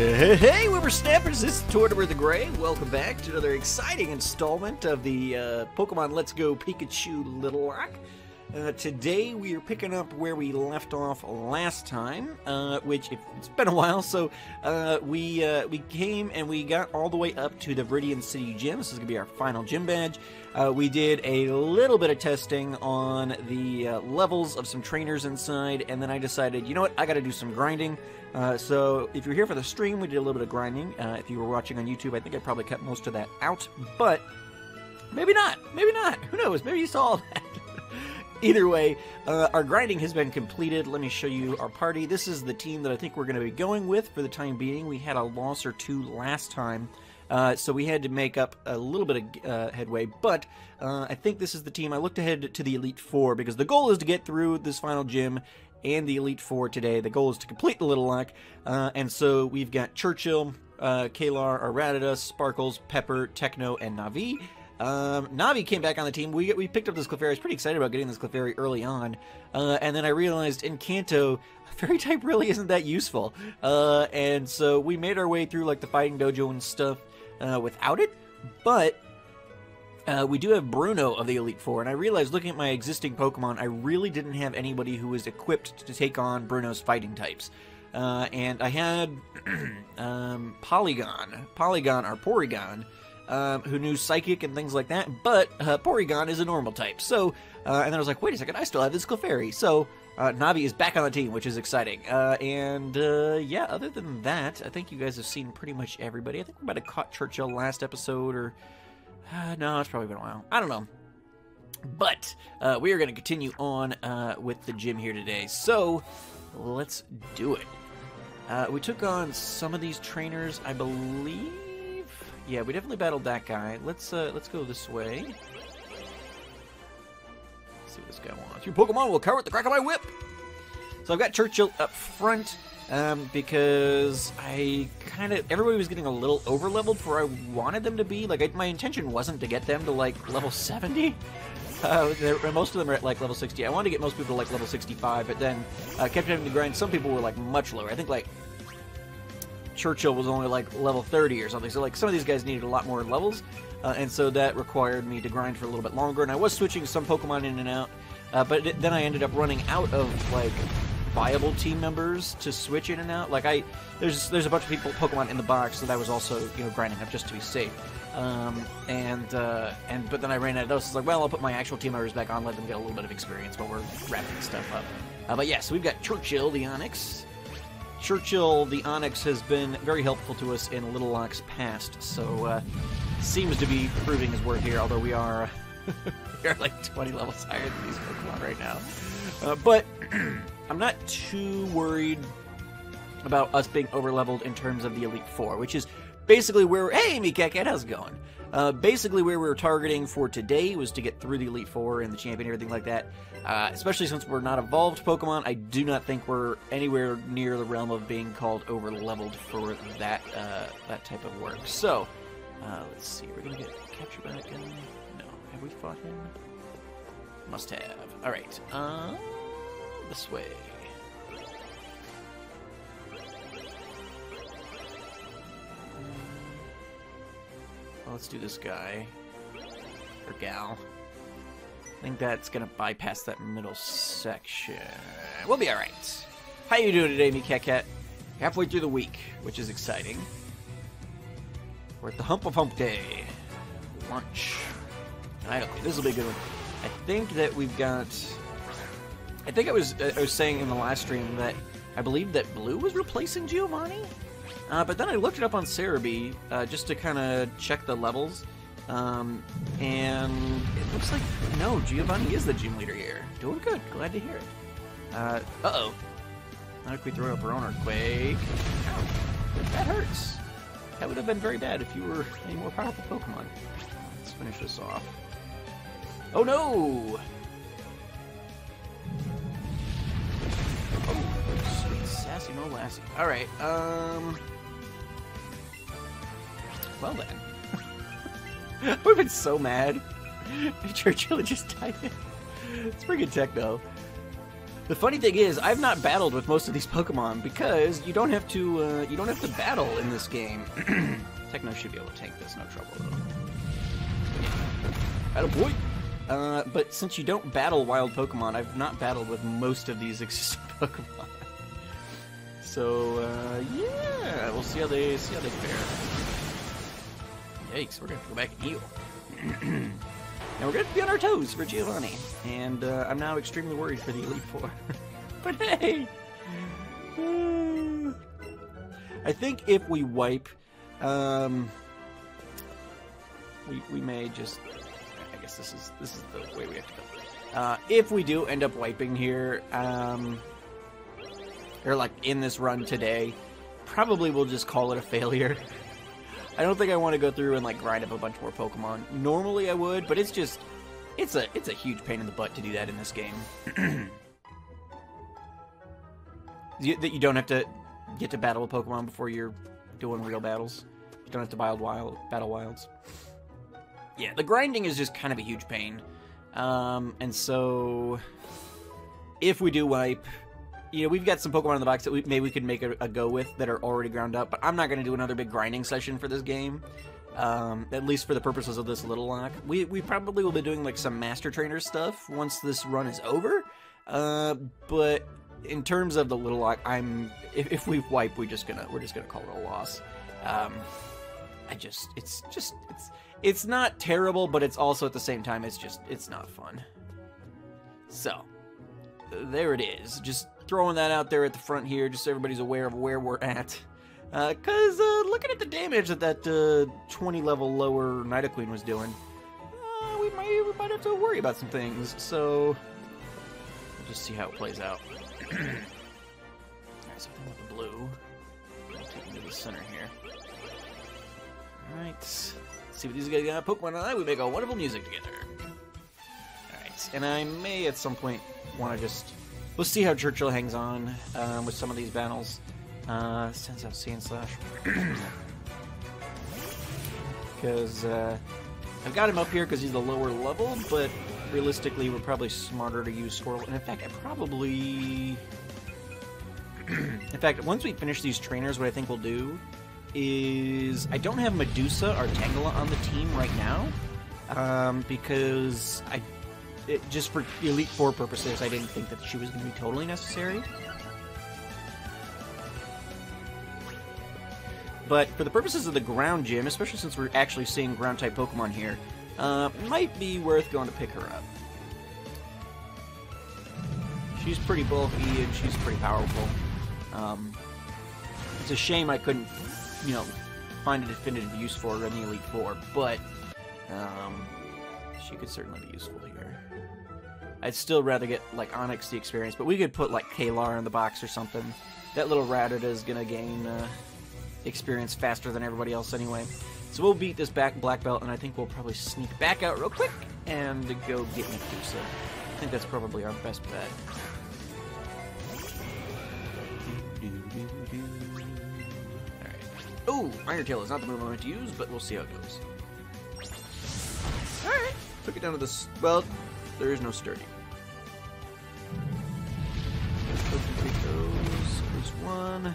Hey, Whippersnappers, this is Tortimer the Gray. Welcome back to another exciting installment of the Pokemon Let's Go Pikachu Nuzlocke. Today we are picking up where we left off last time, which it's been a while, so we came and we got all the way up to the Viridian City Gym. This is going to be our final gym badge. We did a little bit of testing on the levels of some trainers inside, and then I decided, you know what, I got to do some grinding. So if you're here for the stream, we did a little bit of grinding. If you were watching on YouTube, I think I probably cut most of that out, but maybe not. Maybe not. Who knows? Maybe you saw all that. Either way, our grinding has been completed. Let me show you our party. This is the team that I think we're going to be going with for the time being. We had a loss or two last time, so we had to make up a little bit of headway, but I think this is the team. I looked ahead to the Elite Four because the goal is to get through this final gym and the Elite Four today. The goal is to complete the Nuzlocke, and so we've got Churchill, Kalar, Rattata, Sparkles, Pepper, Techno, and Navi. Navi came back on the team. We picked up this Clefairy. I was pretty excited about getting this Clefairy early on, and then I realized in Kanto, Fairy type really isn't that useful, and so we made our way through like the fighting dojo and stuff without it, but we do have Bruno of the Elite Four, and I realized looking at my existing Pokemon, I really didn't have anybody who was equipped to take on Bruno's fighting types. And I had Porygon, or Porygon, who knew Psychic and things like that, but Porygon is a normal type. So, and then I was like, wait a second, I still have this Clefairy. So, Navi is back on the team, which is exciting. Yeah, other than that, I think you guys have seen pretty much everybody. I think we might have caught Churchill last episode, or... no, it's probably been a while. I don't know. But we are going to continue on with the gym here today. So, let's do it. We took on some of these trainers, I believe. Yeah, we definitely battled that guy. Let's go this way. Let's see what this guy wants. Your Pokemon will cover at the crack of my whip. So I've got Churchill up front because everybody was getting a little over-leveled for where I wanted them to be. Like, my intention wasn't to get them to, like, level 70. Most of them are at, like, level 60. I wanted to get most people to, like, level 65, but then I kept having to grind. Some people were, like, much lower. I think, like, Churchill was only like level 30 or something, so like some of these guys needed a lot more levels, and so that required me to grind for a little bit longer, and I was switching some Pokemon in and out, but then I ended up running out of like viable team members to switch in and out. Like there's a bunch of Pokemon in the box that I was also, you know, grinding up just to be safe, but then I ran out of those. It's like, well, I'll put my actual team members back on, let them get a little bit of experience while we're wrapping stuff up. But yeah, so we've got Churchill the Onix. Churchill, the Onix, has been very helpful to us in Nuzlocke's past, so seems to be proving his worth here, although we are like 20 levels higher than these Pokemon right now. But I'm not too worried about us being over-leveled in terms of the Elite Four, which is basically where... Hey, Mikaket, how's it going? Basically where we were targeting for today was to get through the Elite Four and the Champion and everything like that. Especially since we're not evolved Pokemon, I do not think we're anywhere near the realm of being called over-leveled for that that type of work. So, let's see. We're going to get Pikachu back in. No. Have we fought him? Must have. Alright. This way. Well, let's do this guy. Or gal. I think that's going to bypass that middle section. We'll be alright. How you doing today, me cat? Halfway through the week, which is exciting. We're at the hump of hump day. Lunch. Okay, this will be a good one. I think that we've got... I think I was saying in the last stream that I believe that Blue was replacing Giovanni? But then I looked it up on Cerebi just to kind of check the levels. And it looks like, no, Giovanni is the gym leader here. Doing good. Glad to hear it. Uh-oh. Not if we throw up our own Earthquake. That hurts. That would have been very bad if you were a more powerful Pokemon. Let's finish this off. Oh, no! Oh, sweet sassy molassie. Alright, well then. I would have been so mad if Churchill had just died in. It's pretty good tech, though. The funny thing is, I've not battled with most of these Pokemon because you don't have to battle in this game. Techno should be able to tank this, no trouble though. Attaboy! But since you don't battle wild Pokemon, I've not battled with most of these existing Pokemon. So yeah, we'll see how they fare. Yikes! We're gonna have to go back and heal. Now we're going to be on our toes for Giovanni, and I'm now extremely worried for the Elite Four. But hey! I think if we wipe, we may just... I guess this is the way we have to go. If we do end up wiping here, or like in this run today, probably we'll just call it a failure. I don't think I want to go through and like grind up a bunch more Pokemon. Normally I would, but it's just it's a huge pain in the butt to do that in this game. That you don't have to get to battle a Pokemon before you're doing real battles. You don't have to battle wilds. Yeah, the grinding is just kind of a huge pain. And so if we do wipe, you know, we've got some Pokemon in the box that maybe we could make a go with that are already ground up, but I'm not going to do another big grinding session for this game, at least for the purposes of this Little Lock. We probably will be doing like some Master Trainer stuff once this run is over, but in terms of the Little Lock, if we wipe, we're just gonna call it a loss. It's not terrible, but it's also at the same time it's not fun. So there it is. Just throwing that out there at the front here, just so everybody's aware of where we're at. Because looking at the damage that 20 level lower Nidoqueen was doing, we might have to worry about some things. So we'll just see how it plays out. Alright, so I'm with the blue. I'll take him to the center here. Alright, let's see what these guys got. Pokemon and we make a wonderful music together. Alright, and I may at some point want to just... We'll see how Churchill hangs on with some of these battles. Sends out Sand Slash. Because I've got him up here because he's the lower level, but realistically we're probably smarter to use Squirtle. And in fact, in fact, once we finish these trainers, what I think we'll do is... I don't have Medusa or Tangela on the team right now, because just for Elite Four purposes, I didn't think that she was going to be totally necessary. But for the purposes of the ground gym, especially since we're actually seeing ground-type Pokemon here, might be worth going to pick her up. She's pretty bulky and she's pretty powerful. It's a shame I couldn't, you know, find a definitive use for her in the Elite Four, but she could certainly be useful here. I'd still rather get, like, Onyx the experience, but we could put, like, Kalar in the box or something. That little Rattata is going to gain experience faster than everybody else anyway. So we'll beat this black belt, and I think we'll probably sneak back out real quick and go get Medusa. I think that's probably our best bet. Alright. Oh, Iron Tail is not the move I want to use, but we'll see how it goes. Alright. Took it down to this. Well, there is no sturdy. There's one. A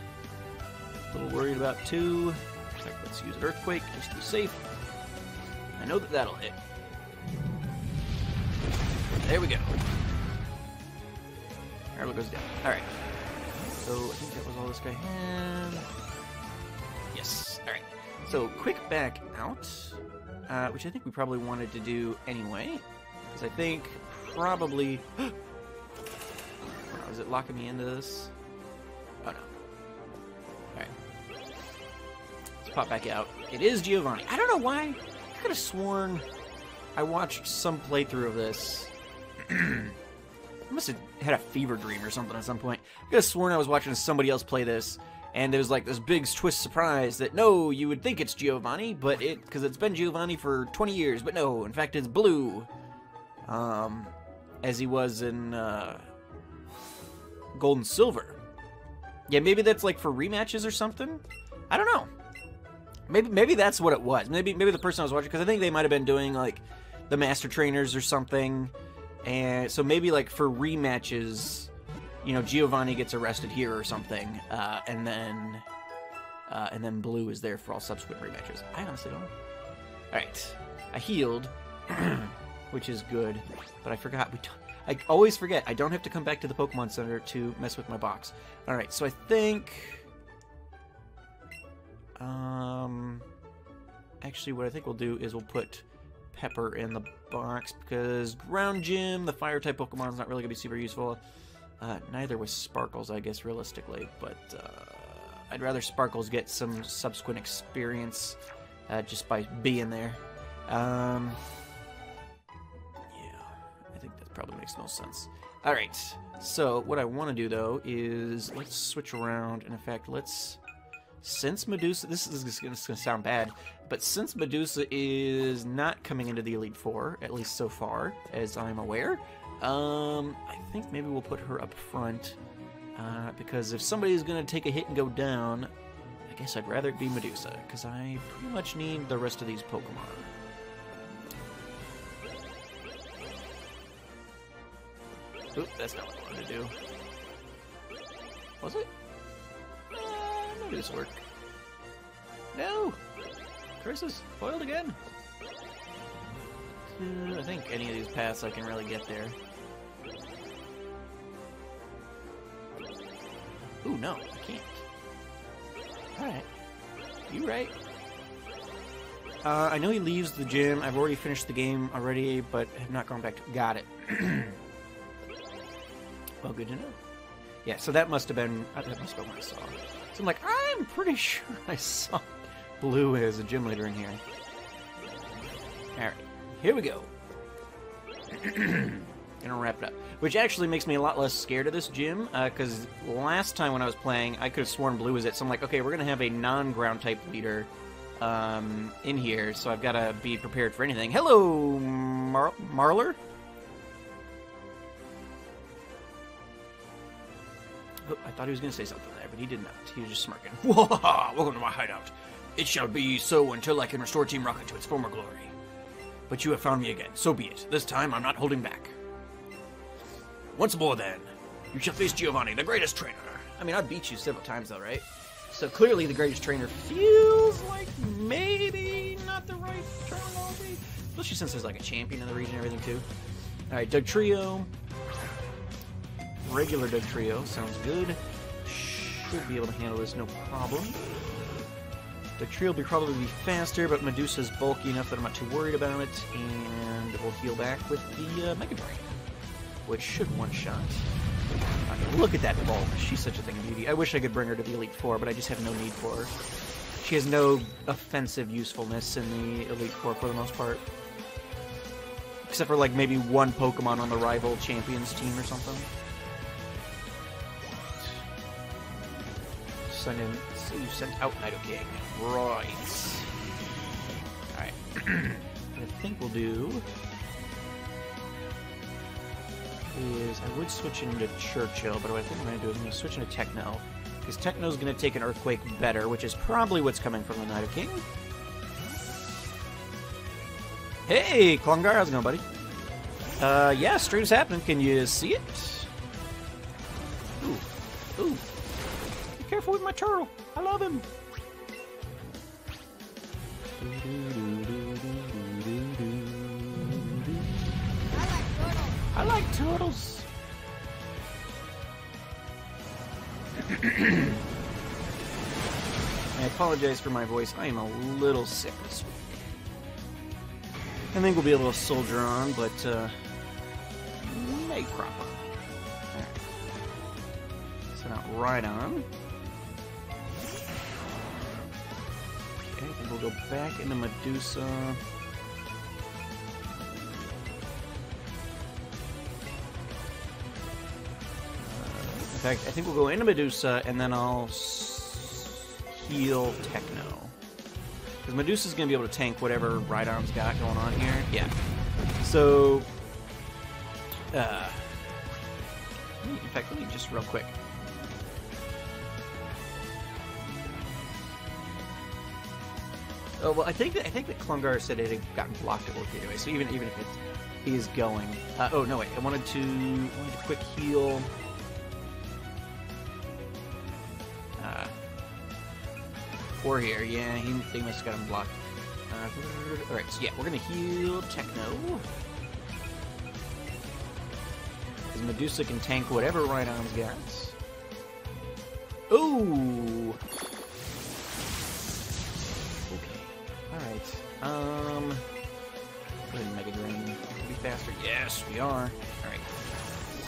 little worried about two. In fact, let's use Earthquake just to be safe. I know that that'll hit. There we go. Alright, goes down. Alright. So I think that was all this guy had. Yes. Alright. So quick back out. Which I think we probably wanted to do anyway. Because I think probably... Oh, no, is it locking me into this? Oh no. Alright. Let's pop back out. It is Giovanni. I don't know why. I could have sworn I watched some playthrough of this. I must have had a fever dream or something at some point. I could have sworn I was watching somebody else play this. And there was like this big twist surprise that no, you would think it's Giovanni, but because it's been Giovanni for 20 years, but no, in fact it's Blue, as he was in Gold and Silver. Yeah, maybe that's like for rematches or something. I don't know. Maybe that's what it was. Maybe the person I was watching, because I think they might have been doing like the Master Trainers or something, and so maybe like for rematches. you know, Giovanni gets arrested here or something, and then Blue is there for all subsequent rematches. I honestly don't know. Alright, I healed, which is good, but I forgot. I always forget. I don't have to come back to the Pokemon Center to mess with my box. Alright, so I think... actually, what I think we'll do is we'll put Pepper in the box, because Ground Gym, the Fire-type Pokemon, is not really going to be super useful. Neither was Sparkles, I guess, realistically, but I'd rather Sparkles get some subsequent experience just by being there. Yeah, I think that probably makes no sense. Alright, so what I want to do, though, is let's switch around, and in fact, let's... Since Medusa... This is going to sound bad, but since Medusa is not coming into the Elite Four, at least so far, as I'm aware, I think maybe we'll put her up front, because if somebody's going to take a hit and go down, I guess I'd rather it be Medusa, because I pretty much need the rest of these Pokemon. Oop, that's not what I wanted to do. Was it? Maybe this work. No! Curses, foiled again! I think any of these paths I can really get there. Ooh, no, I can't. Alright. You right. I know he leaves the gym. I've already finished the game already, but have not gone back to... Got it. Well, good to know. Yeah, so that must have been... That must have been what I saw. So I'm like, I'm pretty sure I saw Blue as a gym leader in here. Alright, here we go. Gonna wrap it up. Which actually makes me a lot less scared of this gym, because last time when I was playing, I could have sworn Blue was it. So I'm like, okay, we're gonna have a non-ground type leader in here, so I've got to be prepared for anything. Hello, Marler? Oh, I thought he was going to say something there, but he did not. He was just smirking. Welcome to my hideout. It shall be so until I can restore Team Rocket to its former glory. But you have found me again. So be it. This time, I'm not holding back. Once more, then, you shall face Giovanni, the greatest trainer. I mean, I've beat you several times, though, right? So clearly, the greatest trainer feels like maybe not the right terminology. Especially since there's like a champion in the region and everything, too. All right, Doug Trio. Regular Doug Trio sounds good. Should be able to handle this no problem. Doug Trio will probably be faster, but Medusa's bulky enough that I'm not too worried about it. And we'll heal back with the Mega Drain, which should one-shot. I mean, look at that bulk. She's such a thing of beauty. I wish I could bring her to the Elite Four, but I just have no need for her. She has no offensive usefulness in the Elite Four for the most part. Except for, like, maybe one Pokemon on the rival champions team or something. So you sent out Nidoking. Right. Alright. What I think we'll do is I would switch into Churchill, but what I think I'm going to do is I'm going to switch into Techno. Because Techno's going to take an Earthquake better, which is probably what's coming from the Nidoking. Hey, Klungar, how's it going, buddy? Yeah, stream's happening. Can you see it? Ooh. Ooh. Be careful with my turtle. I love him. I like turtles. I apologize for my voice. I am a little sick this week. I think we'll be able to soldier on, but may crop up. Alright. So now right on. Okay, and we'll go back into Medusa. In fact, I think we'll go into Medusa, and then I'll heal Techno. Because Medusa's going to be able to tank whatever Rhydon's got going on here. Yeah. So, in fact, let me just real quick. Oh, well, I think that Klungar said it had gotten blocked at work anyway, so even if he is going... oh, no, wait. I wanted to quick heal Or here. Yeah, they must have got him blocked. Alright, so yeah, we're gonna heal Techno. Because Medusa can tank whatever Rhydon's got. Ooh! Okay. Alright. Go ahead and Mega Drain. Be faster. Yes, we are. Alright.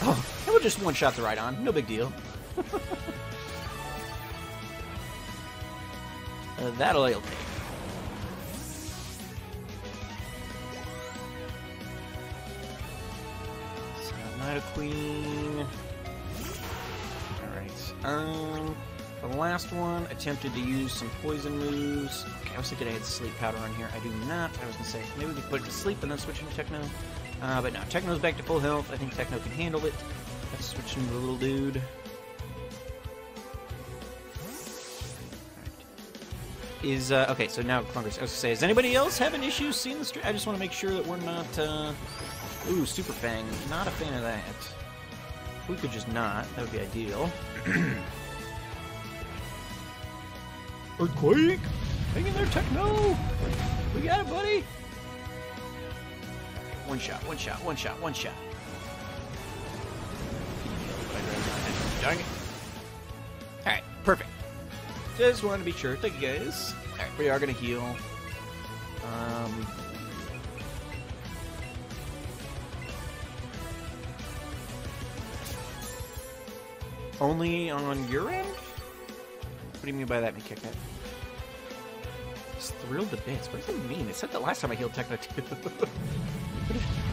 Oh, and we'll just one-shot the Rhydon. No big deal. That'll take. Night Queen. Alright. The last one attempted to use some poison moves. Okay, I was thinking I had sleep powder on here. I do not. I was gonna say maybe we could put it to sleep and then switch into Techno. But no, Techno's back to full health. I think Techno can handle it. Let's switch into the little dude. Okay, so now Clunkers. I was gonna say, is anybody else having issues seeing the stream? I just want to make sure that we're not, ooh, Super Fang. Not a fan of that. If we could just not, that would be ideal. Earthquake! Hang in there, Techno! We got it, buddy! One shot, one shot, one shot, one shot. Dang it. Alright, perfect. Just wanted to be sure. Thank you, guys. Alright, we are going to heal. Only on your end? What do you mean by that, Mikeka? Just thrilled to bits. What does that mean? It said that last time I healed Techno too.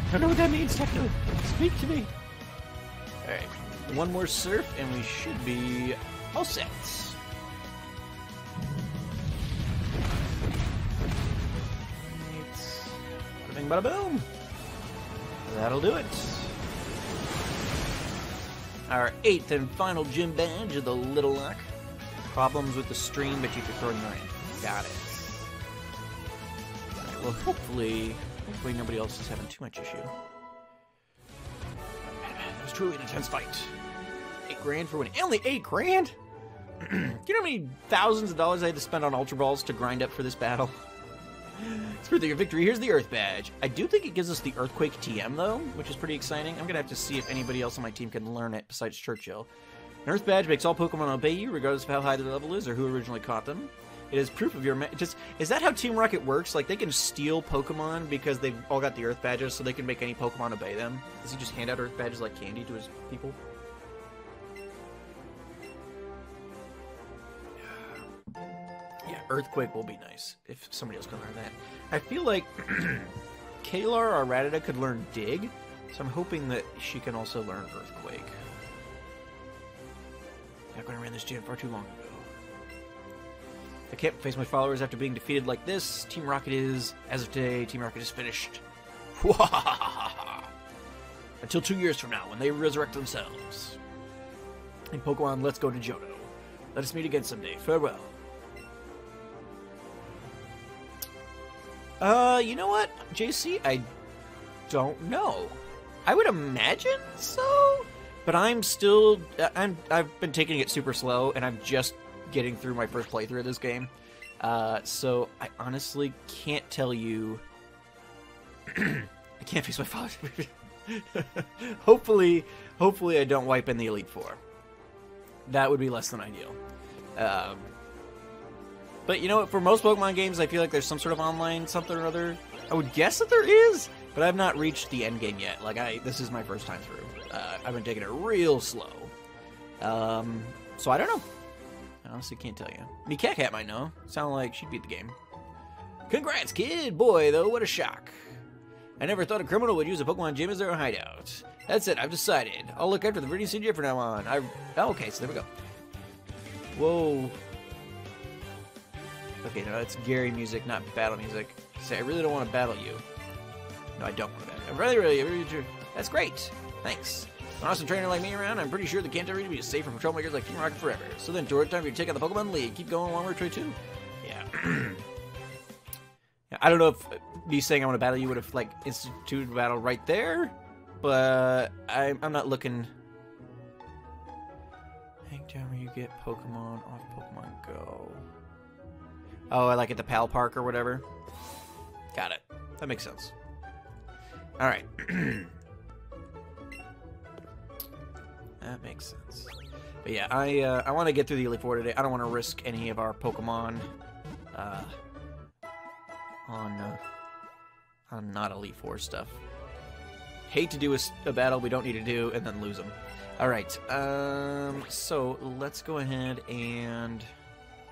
I don't know what that means, Techno. Speak to me. Alright. One more surf and we should be all set. Bada bing, bada boom. That'll do it. Our 8th and final gym badge of the Little Lock. Problems with the stream, but you can throw them in. Got it. Right, well, hopefully nobody else is having too much issue. That was truly an intense fight. $8,000 for winning. Only $8,000? Do you know how many thousands of dollars I had to spend on Ultra Balls to grind up for this battle? It's worth your victory. Here's the Earth Badge. I do think it gives us the Earthquake TM, though, which is pretty exciting. I'm going to have to see if anybody else on my team can learn it besides Churchill. An Earth Badge makes all Pokemon obey you, regardless of how high their level is or who originally caught them. It is proof of your... Is that how Team Rocket works? Like, they can steal Pokemon because they've all got the Earth Badges, so they can make any Pokemon obey them? Does he just hand out Earth Badges like candy to his people? Yeah, Earthquake will be nice if somebody else can learn that. I feel like Kalar or Rattata could learn Dig, so I'm hoping that she can also learn Earthquake. Back when I ran this gym far too long ago. I can't face my followers after being defeated like this. Team Rocket is, as of today, Team Rocket is finished. Until 2 years from now, when they resurrect themselves. In Pokemon, let's go to Johto. Let us meet again someday. Farewell. You know what, JC? I don't know. I would imagine so, but I'm still... I've been taking it super slow, and I'm just getting through my first playthrough of this game. So I honestly can't tell you... I can't face my father. Hopefully I don't wipe in the Elite Four. That would be less than ideal. But you know what? For most Pokemon games, I feel like there's some sort of online something or other. I would guess that there is, but I've not reached the end game yet. Like, this is my first time through. I've been taking it real slow. So I don't know. I honestly can't tell you. Mikeka might know. Sound like she'd beat the game. Congrats, kid! Boy, though, what a shock. I never thought a criminal would use a Pokemon gym as their hideout. That's it, I've decided. I'll look after the Viridian City from now on. Oh, okay, so there we go. Whoa. Okay, no, that's Gary music, not battle music. Say, I really don't want to battle you. No, I don't want to battle you. Really, that's great. Thanks. With an awesome trainer like me around, I'm pretty sure the Kanto region will be safe from troublemakers like Team Rocket forever. So then, Toward time for you to take out the Pokemon League. Keep going along with Troy 2. Yeah. I don't know if me saying I want to battle you would have, like, instituted a battle right there, but I'm not looking... Hang down where you get Pokemon off Pokemon Go. Oh, I like at the Pal Park or whatever. Got it. That makes sense. All right. That makes sense. But yeah, I want to get through the Elite Four today. I don't want to risk any of our Pokemon on not Elite Four stuff. Hate to do a battle we don't need to do and then lose them. All right. So let's go ahead and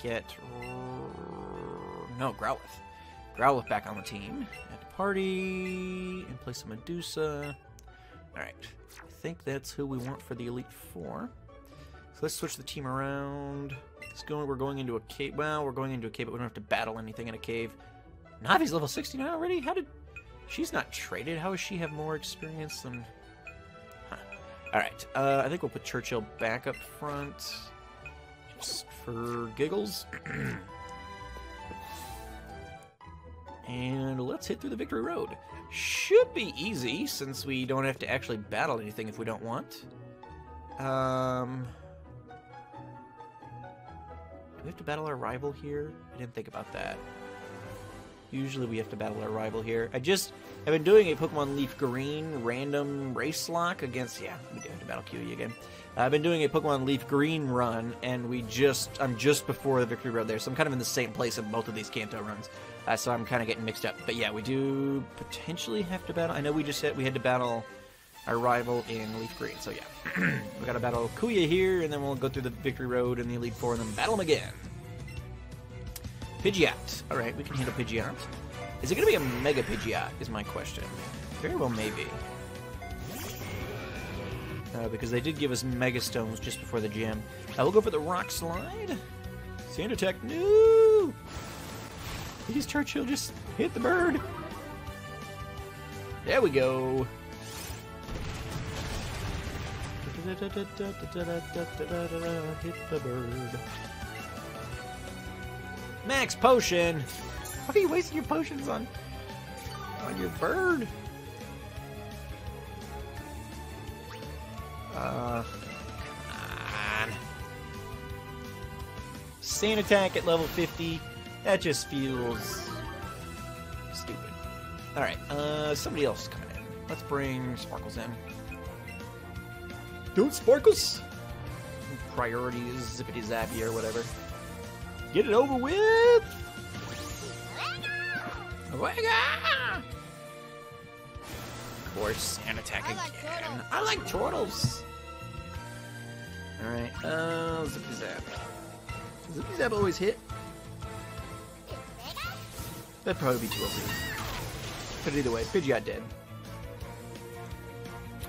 get Growlithe. Growlithe back on the team. At the party and play some Medusa. All right. I think that's who we want for the Elite Four. So let's switch the team around. We're going into a cave. Well, we're going into a cave, but we don't have to battle anything in a cave. Navi's level 69 already? How did... She's not traded. How does she have more experience than... Huh. Alright, I think we'll put Churchill back up front. Just for giggles. And let's hit through the Victory Road. Should be easy, since we don't have to actually battle anything if we don't want. Do we have to battle our rival here? I didn't think about that. Usually we have to battle our rival here. I've been doing a Pokemon Leaf Green random race lock against... Yeah, we do have to battle Kiwi again. I've been doing a Pokemon Leaf Green run, and I'm just before the Victory Road there, so I'm kind of in the same place in both of these Kanto runs. So I'm kind of getting mixed up. But yeah, we do potentially have to battle... I know we just said we had to battle our rival in Leaf Green, so yeah. We gotta battle Kuya here, and then we'll go through the Victory Road in the Elite Four, and then battle him again. Pidgeot. Alright, we can handle Pidgeot. Is it gonna be a Mega Pidgeot, is my question. Very well, maybe. Because they did give us Mega Stones just before the gym. We'll go for the Rock Slide. Sand Attack. No! Please, Churchill, just hit the bird. There we go. Hit the bird. Max Potion! Why are you wasting your potions on your bird? Come on. Sand Attack at level 50. That just feels stupid. Alright, somebody else is coming in. Let's bring Sparkles in. Don't Sparkles! Priorities, zippity zappy or whatever. Get it over with! Of course, Sand Attack again. I like turtles! Alright, zippity zap. Does zippity zap always hit? That'd probably be too OP. But either way, Pidgeot dead.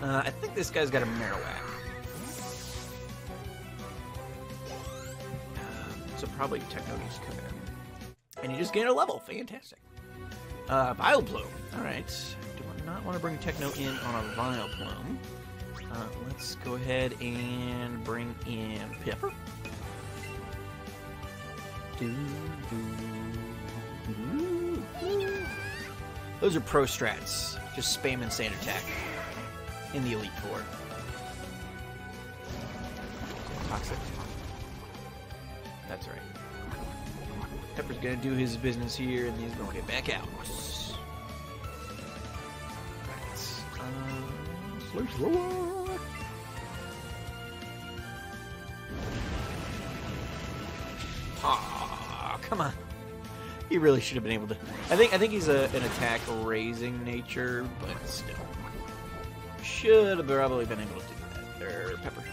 I think this guy's got a Marowak. So probably Techno needs to come in. And you just gain a level. Fantastic. Vileplume. Alright. Do I not want to bring Techno in on a Vileplume? Let's go ahead and bring in Pepper. Those are pro strats. Just spamming Sand Attack in the Elite Four. Toxic. That's right. Pepper's gonna do his business here, and he's gonna get back out. Right. Slash Roar! Ah, come on. He really should have been able to. I think he's an attack raising nature, but still. Should have probably been able to do that. There, Pepper.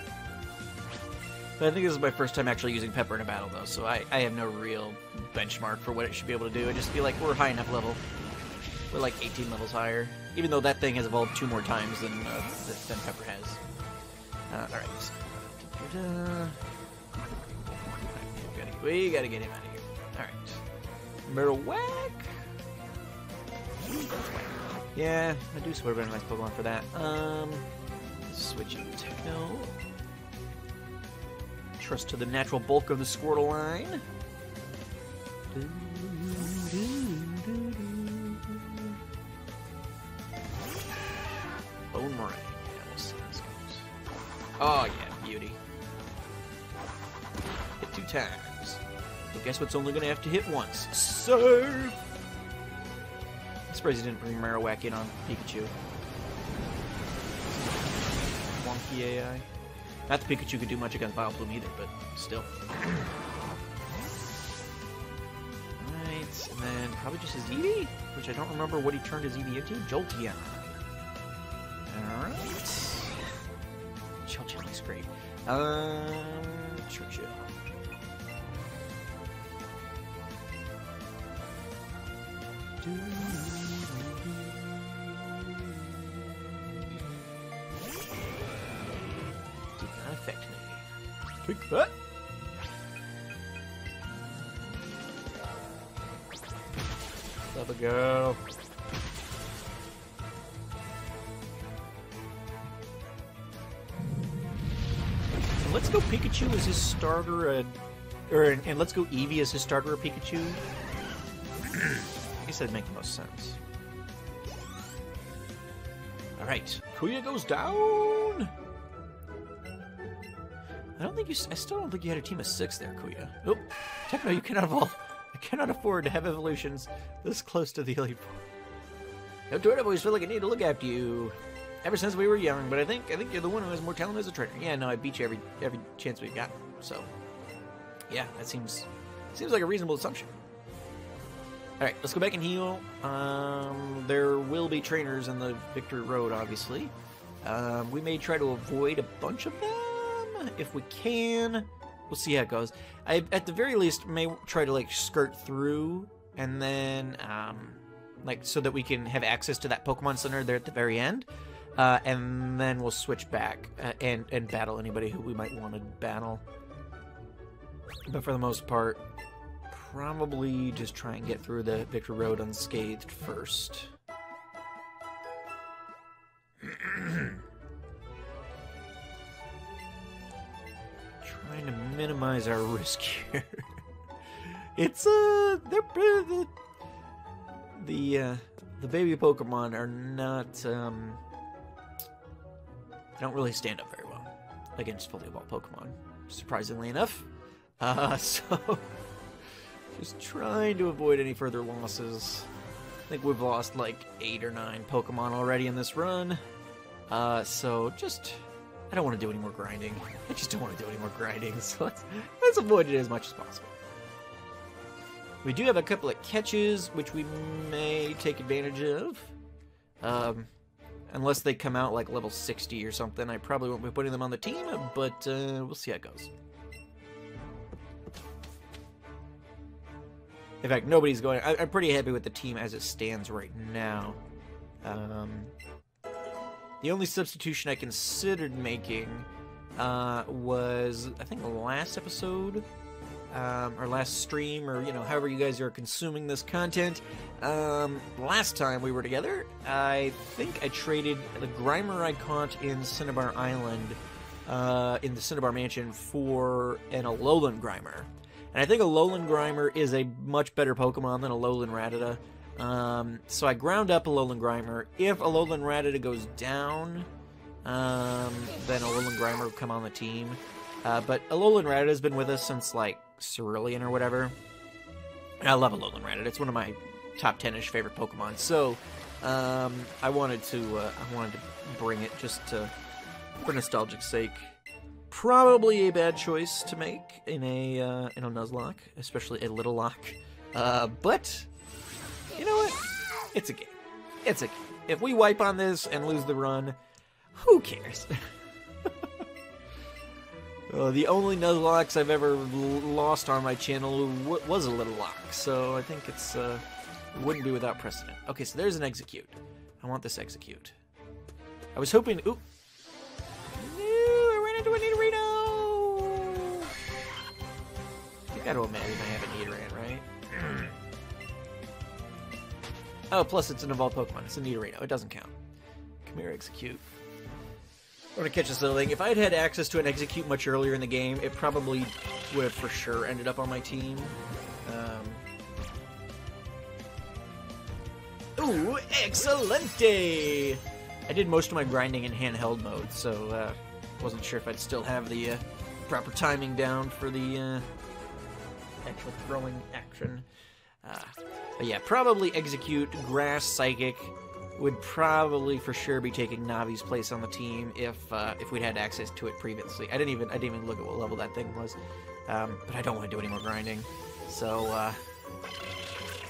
But I think this is my first time actually using Pepper in a battle, though, so I have no real benchmark for what it should be able to do. I just feel like we're high enough level. We're like 18 levels higher, even though that thing has evolved 2 more times than Pepper has. Alright. We gotta get him out of here. Alright. Marowak? Yeah, Medusa would have been a nice Pokemon for that. Switching Techno. Trust to the natural bulk of the Squirtle line. Bone Moraine. Yeah, we'll see how this goes. Oh, yeah, beauty. Hit 2 times. But guess what's only going to have to hit once? Save! I'm surprised he didn't bring Marowak in on Pikachu. Wonky AI. Not that Pikachu could do much against Vileplume either, but still. Alright, and then probably just his Eevee, which I don't remember what he turned his Eevee into. Jolteon. Alright. Jolteon's great. Churchill. Did not affect me. Take that. There we go. And let's go Pikachu as his starter, and let's go Eevee as his starter of Pikachu. I guess that'd make the most sense. Alright, Kuya goes down! I still don't think you had a team of 6 there, Kuya. Nope. Techno, you cannot evolve. I cannot afford to have evolutions this close to the Elite Four. No, Tortoise always feel like I need to look after you. Ever since we were young, but I think you're the one who has more talent as a trainer. Yeah, no, I beat you every chance we've got. So, yeah, that seems like a reasonable assumption. Alright, let's go back and heal. There will be trainers in the Victory Road, obviously. We may try to avoid a bunch of them if we can. We'll see how it goes. I, at the very least, may try to, like, skirt through and then, like, so that we can have access to that Pokemon Center there at the very end. And then we'll switch back and battle anybody who we might want to battle. But for the most part, probably just try and get through the Victory Road unscathed first. Trying to minimize our risk here. It's the baby Pokemon are not they don't really stand up very well against fully evolved Pokemon, surprisingly enough. So just trying to avoid any further losses. I think we've lost like 8 or 9 Pokemon already in this run. So just, I don't want to do any more grinding. I just don't want to do any more grinding, so let's avoid it as much as possible. We do have a couple of catches, which we may take advantage of. Unless they come out like level 60 or something, I probably won't be putting them on the team, but we'll see how it goes. In fact, nobody's going... I'm pretty happy with the team as it stands right now. The only substitution I considered making was, I think, the last episode, or last stream, or, you know, however you guys are consuming this content. Last time we were together, I think I traded the Grimer I caught in Cinnabar Island, in the Cinnabar Mansion, for an Alolan Grimer. And I think Alolan Grimer is a much better Pokemon than Alolan Rattata. So I ground up Alolan Grimer. If Alolan Rattata goes down, then Alolan Grimer will come on the team. But Alolan Rattata has been with us since, like, Cerulean or whatever. And I love Alolan Rattata. It's one of my top 10-ish favorite Pokemon. So, I wanted to bring it just for nostalgic sake. Probably a bad choice to make in a Nuzlocke, especially a Little Lock. But you know what? It's a game. It's a game. If we wipe on this and lose the run, who cares? The only Nuzlocks I've ever lost on my channel was a Little Lock, so I think it's wouldn't be without precedent. Okay, so there's an Execute. I want this Execute. I was hoping... Ooh. Do I need a Nidorino? You gotta imagine I have a Nidoran, right? Oh, plus it's an evolved Pokemon. It's a Nidorino. It doesn't count. Come here, Execute. I want to catch this little thing. If I'd had access to an Execute much earlier in the game, it probably would have for sure ended up on my team. Ooh, excelente! I did most of my grinding in handheld mode, so wasn't sure if I'd still have the proper timing down for the actual throwing action. But yeah, probably Execute, Grass, Psychic would probably for sure be taking Navi's place on the team if we'd had access to it previously. I didn't even look at what level that thing was, but I don't want to do any more grinding, so I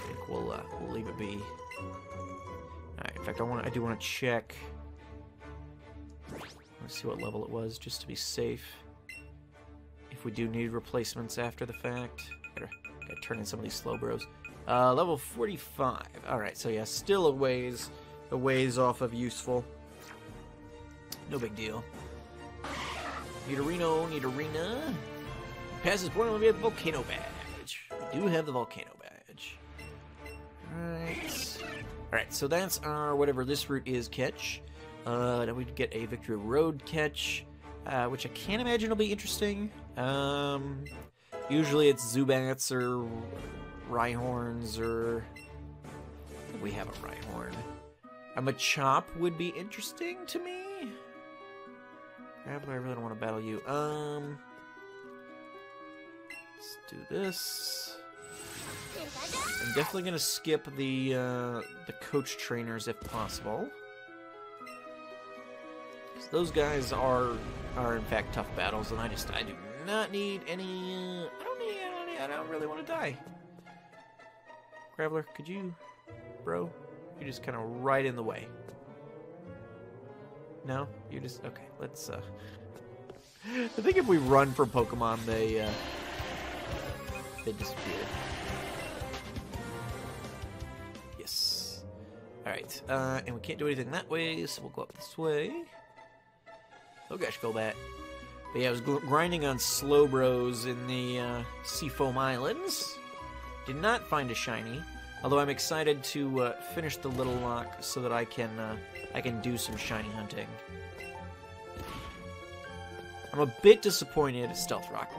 think we'll leave it be. All right. In fact, I do want to check. Let's see what level it was, just to be safe. If we do need replacements after the fact, gotta turn in some of these slow bros. Level 45. All right, so yeah, still a ways off of useful. No big deal. Need arena. Passes point when we have the volcano badge. We do have the volcano badge. All right, so that's our whatever this route is catch. Then we'd get a Victory Road catch, which I can't imagine will be interesting. Usually it's Zubats or Rhyhorns, or we have a Rhyhorn. A Machop would be interesting to me. Graveler, I really don't want to battle you. Let's do this. I'm definitely gonna skip the coach trainers if possible. Those guys are in fact tough battles, and I do not need any. I don't really want to die. Graveler, could you, bro? You're just kind of right in the way. No, you just okay. Let's. I think if we run from Pokemon, they disappear. Yes. All right, and we can't do anything that way, so we'll go up this way. Oh gosh, Golbat. But yeah, I was grinding on Slowbros in the Seafoam Islands. Did not find a shiny, although I'm excited to finish the Little Lock so that I can do some shiny hunting. I'm a bit disappointed. Stealth Rock.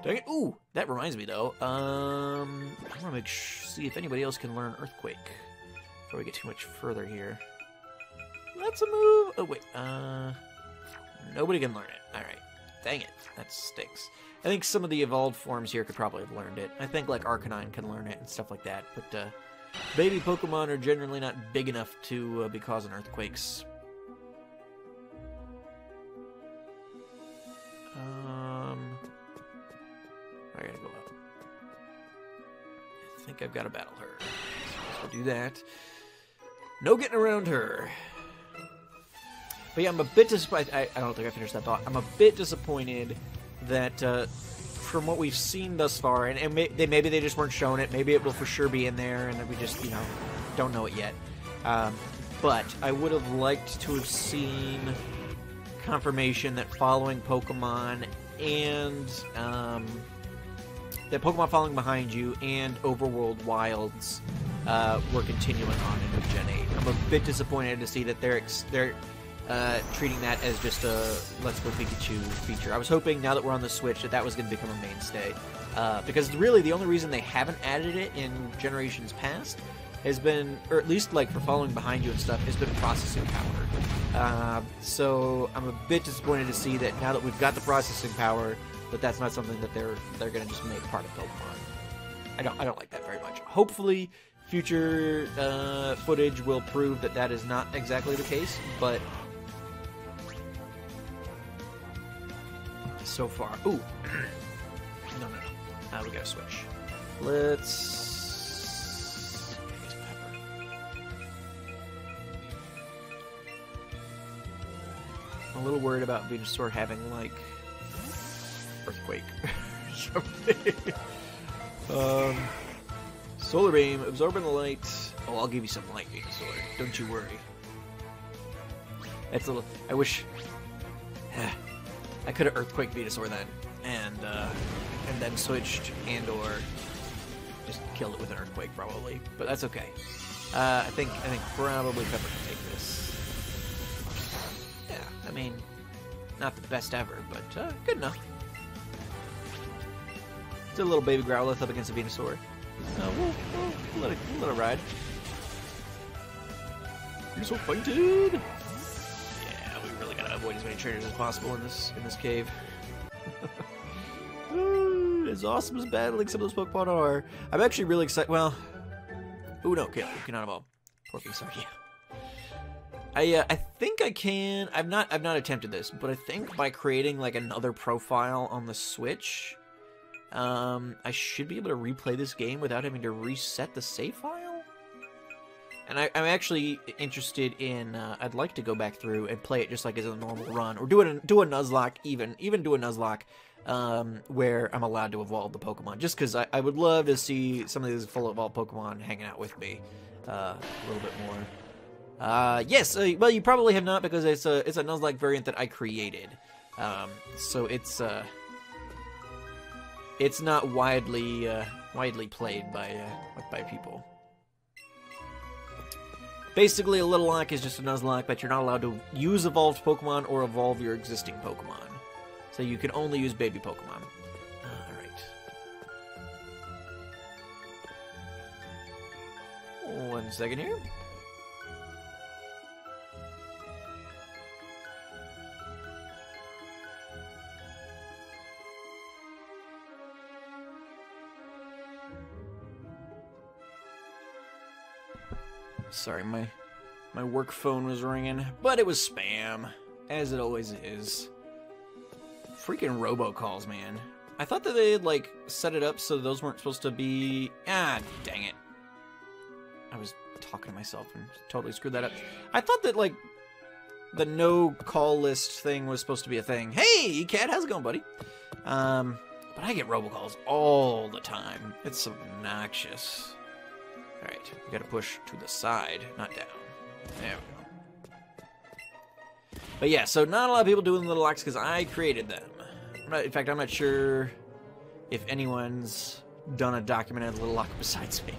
Dang it! Ooh, that reminds me though. I want to see if anybody else can learn Earthquake before we get too much further here. That's a move. Oh wait, nobody can learn it. All right. Dang it. That stinks. I think some of the evolved forms here could probably have learned it. I think, like, Arcanine can learn it and stuff like that. But, baby Pokemon are generally not big enough to be causing earthquakes. I gotta go up. I think I've got to battle her. So we'll do that. No getting around her. But yeah, I'm a bit disappointed. I don't think I finished that thought. I'm a bit disappointed that from what we've seen thus far, and maybe they just weren't showing it. Maybe it will for sure be in there, and we just, don't know it yet. But I would have liked to have seen confirmation that following Pokemon and that Pokemon following behind you and Overworld Wilds were continuing on into Gen 8. I'm a bit disappointed to see that they're treating that as just a Let's Go Pikachu feature. I was hoping, now that we're on the Switch, that was going to become a mainstay. Because really, the only reason they haven't added it in generations past has been, or at least like for following behind you and stuff, has been processing power. So I'm a bit disappointed to see that now that we've got the processing power, that's not something that they're going to just make part of Pokemon. I don't like that very much. Hopefully, future footage will prove that is not exactly the case, but so far. Ooh. No. We gotta switch. Let's get some pepper. I'm a little worried about Venusaur having, like, Earthquake. Solar Beam, absorbing the light. Oh, I'll give you some light, Venusaur. Don't you worry. That's a little. I wish I could have Earthquake Venusaur then, and then switched and/or just killed it with an Earthquake probably. But that's okay. I think probably Pepper can take this. Yeah, I mean, not the best ever, but good enough. It's a little baby Growlithe up against a Venusaur. We'll let it ride. Venusaur fighted! Yeah, we really gotta avoid as many trainers as possible in this cave. as awesome as battling some of those Pokemon are, I'm actually really excited. Well, ooh, no, okay, you cannot evolve. Poor thing, sorry. I think I can. I've not attempted this, but I think by creating like another profile on the Switch, I should be able to replay this game without having to reset the save file. And I'm actually interested in. I'd like to go back through and play it just like as a normal run, or do a Nuzlocke, even do a Nuzlocke, where I'm allowed to evolve the Pokemon. Just because I would love to see some of these full evolved Pokemon hanging out with me a little bit more. Yes, well, you probably have not, because it's a Nuzlocke variant that I created. So it's not widely played by people. Basically, a Little Lock is just a Nuzlocke, but you're not allowed to use evolved Pokemon or evolve your existing Pokemon. So you can only use baby Pokemon. Alright. 1 second here. Sorry, my work phone was ringing, but it was spam, as it always is. Freaking robocalls, man. I thought that they had, like, set it up so those weren't supposed to be... Ah, dang it. I was talking to myself and totally screwed that up. I thought that, like, the no-call list thing was supposed to be a thing. Hey, Cat, how's it going, buddy? But I get robocalls all the time. It's obnoxious. Alright, we gotta push to the side, not down. There we go. But yeah, so not a lot of people doing Little Locks because I created them. In fact, I'm not sure if anyone's done a documented Little Lock besides me.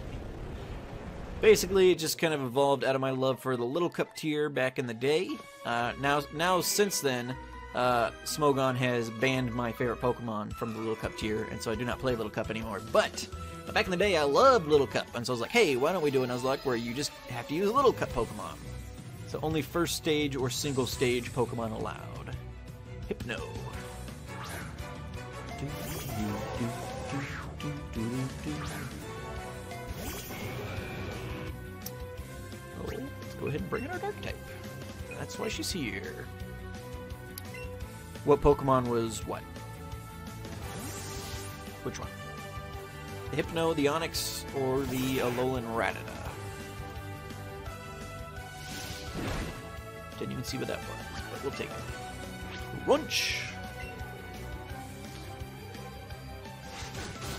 Basically, it just kind of evolved out of my love for the Little Cup tier back in the day. Now since then, Smogon has banned my favorite Pokemon from the Little Cup tier, and so I do not play Little Cup anymore. But back in the day, I loved Little Cup, and so I was like, hey, why don't we do a Nuzlocke where you just have to use Little Cup Pokemon? So only first stage or single stage Pokemon allowed. Hypno. Oh, let's go ahead and bring in our Dark type. That's why she's here. What Pokemon was what? Which one? The Hypno, the Onix, or the Alolan Rattata? Didn't even see what that was, but we'll take it. Crunch!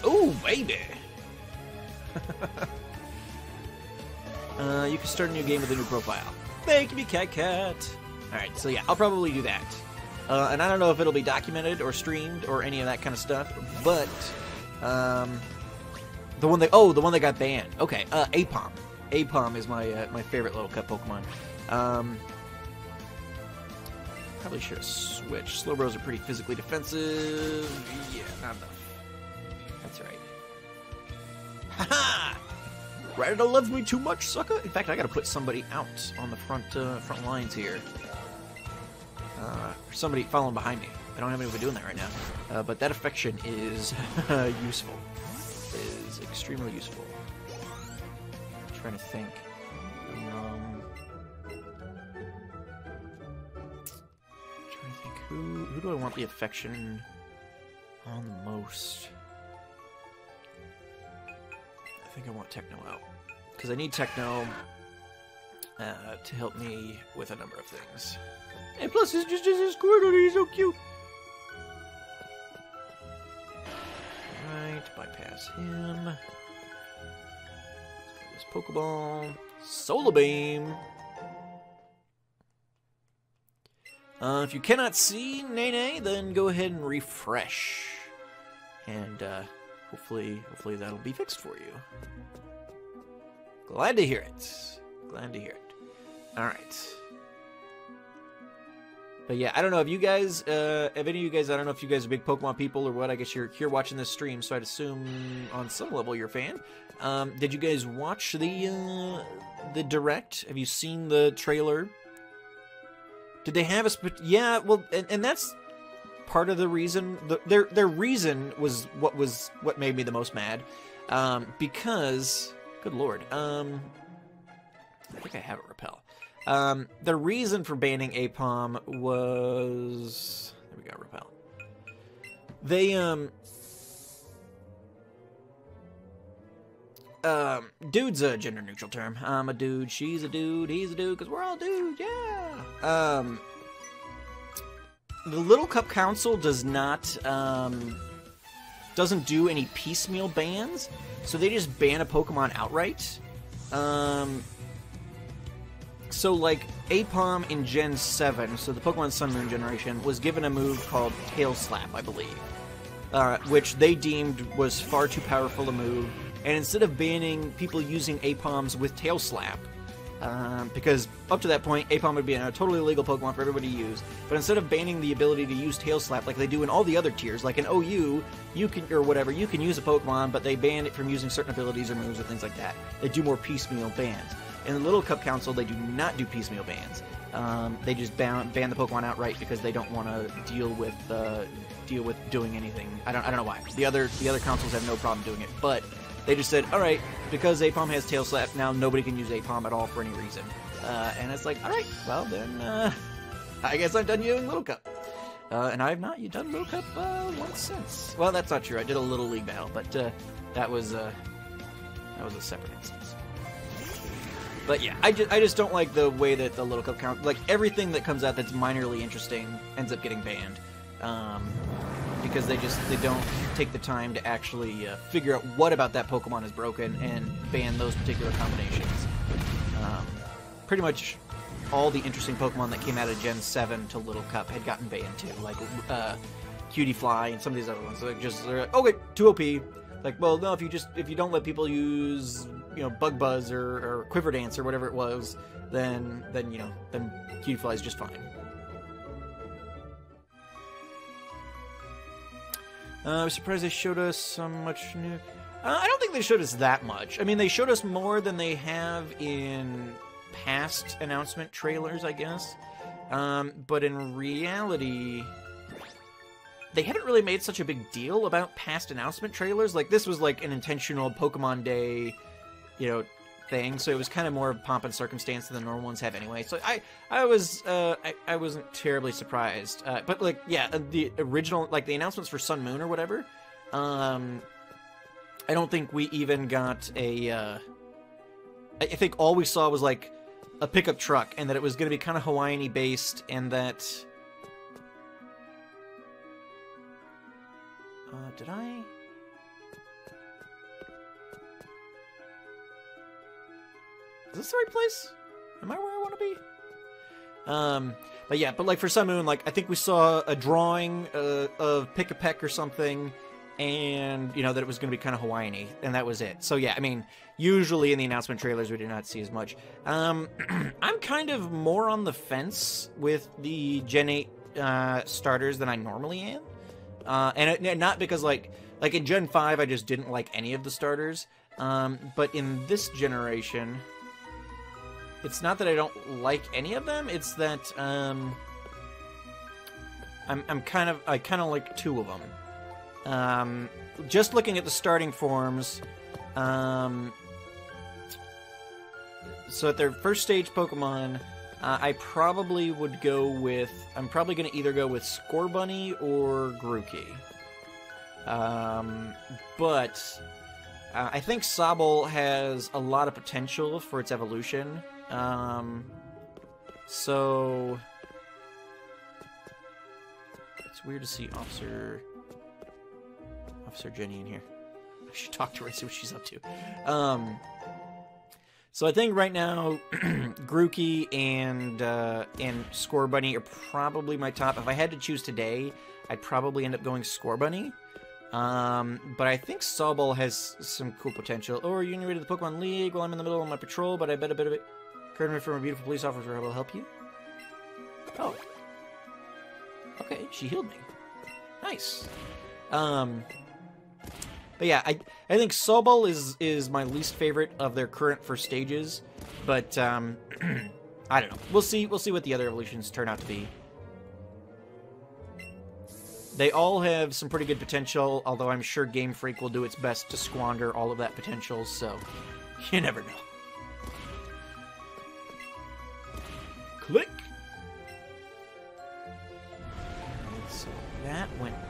Oh, baby! You can start a new game with a new profile. Thank you, Cat. Alright, so yeah, I'll probably do that. And I don't know if it'll be documented or streamed or any of that kind of stuff, but the one that got banned. Okay, Apom. Apom is my favorite Little Cup Pokemon. Probably should have switched. Slowbros are pretty physically defensive. Yeah, not enough. That's right. Haha! Rattata loves me too much, sucker. In fact, I gotta put somebody out on the front lines here. Somebody following behind me. I don't have anybody doing that right now. But that affection is useful. It is extremely useful. I'm trying to think. Who do I want the affection on the most? I think I want Techno out. Because I need Techno to help me with a number of things. And plus, it's just a Squirtle, he's so cute. Alright, bypass him. Let's put this Pokeball. Solar Beam. If you cannot see Nene, then go ahead and refresh. And hopefully that'll be fixed for you. Glad to hear it. Glad to hear it. Alright. But yeah, I don't know if you guys, if any of you guys, I don't know if you guys are big Pokemon people or what. I guess you're here watching this stream, so I'd assume on some level you're a fan. Did you guys watch the Direct? Have you seen the trailer? Did they have a... Yeah, well, and that's part of the reason. Their reason was what made me the most mad, because, good lord, I think I have it repel. The reason for banning Apom was, there we go, repel. They dude's a gender neutral term. I'm a dude, she's a dude, he's a dude, because we're all dudes, yeah. The Little Cup Council does not, doesn't do any piecemeal bans, so they just ban a Pokemon outright. So, like, Apom in Gen 7, so the Pokemon Sun Moon generation, was given a move called Tail Slap, I believe, which they deemed was far too powerful a move. And instead of banning people using Apoms with Tail Slap, because up to that point, Apom would be a totally legal Pokemon for everybody to use, but instead of banning the ability to use Tail Slap like they do in all the other tiers, like in OU, you can, or whatever, you can use a Pokemon, but they ban it from using certain abilities or moves or things like that. They do more piecemeal bans. In the Little Cup Council, they do not do piecemeal bans. They just ban the Pokemon outright because they don't want to deal with doing anything. I don't know why. The other councils have no problem doing it, but they just said, all right, because Apom has Tail Slap, now nobody can use Apom at all for any reason. And it's like, all right, well then, I guess I'm done using Little Cup. And I have not done Little Cup once since. Well, that's not true. I did a Little League battle, but that was a separate instance. But yeah, I just don't like the way that the Little Cup count, like everything that comes out that's minorly interesting ends up getting banned, because they don't take the time to actually figure out what about that Pokemon is broken and ban those particular combinations. Pretty much all the interesting Pokemon that came out of Gen 7 to Little Cup had gotten banned too, like Cutie Fly and some of these other ones. They're like, okay, too OP. Like, well, no, if you don't let people use, you know, Bug Buzz or Quiver Dance or whatever it was, then Cutie Fly is just fine. I was surprised they showed us so much new. I don't think they showed us that much. I mean, they showed us more than they have in past announcement trailers, I guess. But in reality, they haven't really made such a big deal about past announcement trailers. Like, this was like an intentional Pokemon Day, you know, thing, so it was kind of more pomp and circumstance than the normal ones have anyway. So I wasn't terribly surprised. But like, yeah, the original, like the announcements for Sun Moon or whatever, I don't think we even got a. I think all we saw was like a pickup truck, and that it was going to be kind of Hawaii-y based, and that. Did I? Is this the right place? Am I where I want to be? But yeah, but like for Sun Moon, like I think we saw a drawing of Pick-a-Peck or something, and you know that it was going to be kind of Hawaii-y, and that was it. So yeah, I mean, usually in the announcement trailers we do not see as much. I'm kind of more on the fence with the Gen 8 starters than I normally am. And not because, like in Gen 5, I just didn't like any of the starters. But in this generation, it's not that I don't like any of them. It's that I kind of like two of them. Just looking at the starting forms, so at their first stage Pokemon, I probably would go with... I'm probably going to either go with Scorbunny or Grookey. But I think Sobble has a lot of potential for its evolution. So... It's weird to see Officer Jenny in here. I should talk to her and see what she's up to. So I think right now, Grookey and Scorbunny are probably my top. If I had to choose today, I'd probably end up going Scorbunny. But I think Sobble has some cool potential. Oh, are you ready to the Pokemon League? Well, I'm in the middle of my patrol, but I bet a bit of it. Courtesy from a beautiful police officer will help you. Oh. Okay, she healed me. Nice. But yeah, I think Sobble is my least favorite of their current first stages, but I don't know. We'll see what the other evolutions turn out to be. They all have some pretty good potential, although I'm sure Game Freak will do its best to squander all of that potential, so you never know. Click! And so that went down.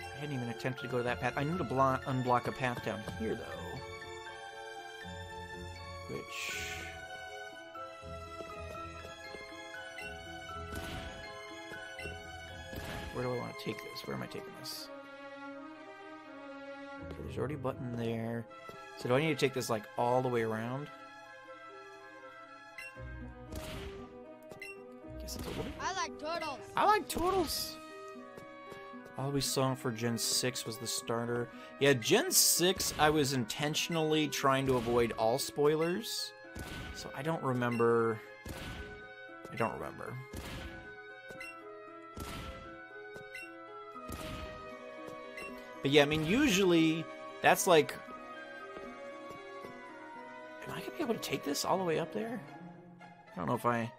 I hadn't even attempted to go to that path. I need to unblock a path down here, though. Which... where do I want to take this? Where am I taking this? Okay, there's already a button there. So do I need to take this, like, all the way around? Guess it's a little... I like turtles. I like turtles! All we saw for Gen 6 was the starter. Yeah, Gen 6, I was intentionally trying to avoid all spoilers. So I don't remember... I don't remember. But yeah, I mean, usually, that's like... am I going to be able to take this all the way up there? I don't know if I...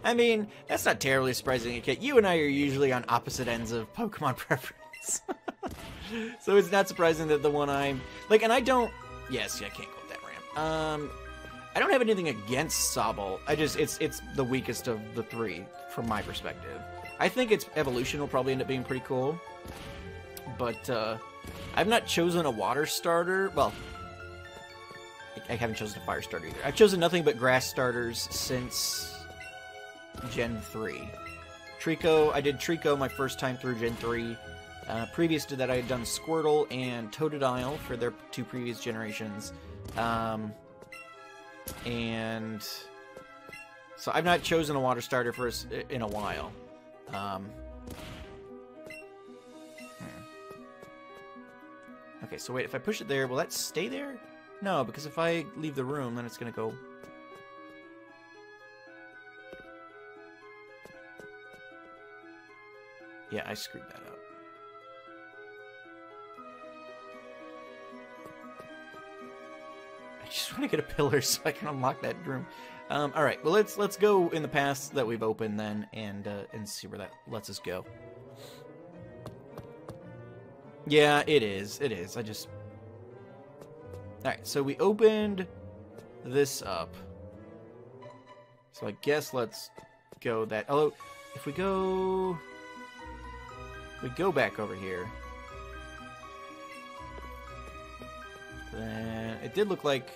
I mean, that's not terribly surprising, Kit. You and I are usually on opposite ends of Pokemon preference. So it's not surprising that the one I'm... like, and I don't... yes, yeah, I can't go up that ramp. I don't have anything against Sobble. I just... it's the weakest of the three, from my perspective. I think its evolution will probably end up being pretty cool. But, I've not chosen a water starter. Well, I haven't chosen a fire starter either. I've chosen nothing but grass starters since... Gen 3. Trico, I did Trico my first time through Gen 3. Previous to that, I had done Squirtle and Totodile for their two previous generations. And so I've not chosen a water starter for us in a while. Okay, so wait, if I push it there, will that stay there? No, because if I leave the room, then it's going to go... yeah, I screwed that up. I just want to get a pillar so I can unlock that room. All right, well let's go in the paths that we've opened then, and see where that lets us go. Yeah, it is. It is. I just... all right, so we opened this up. So I guess let's go that... although, if we go... we go back over here. Then it did look like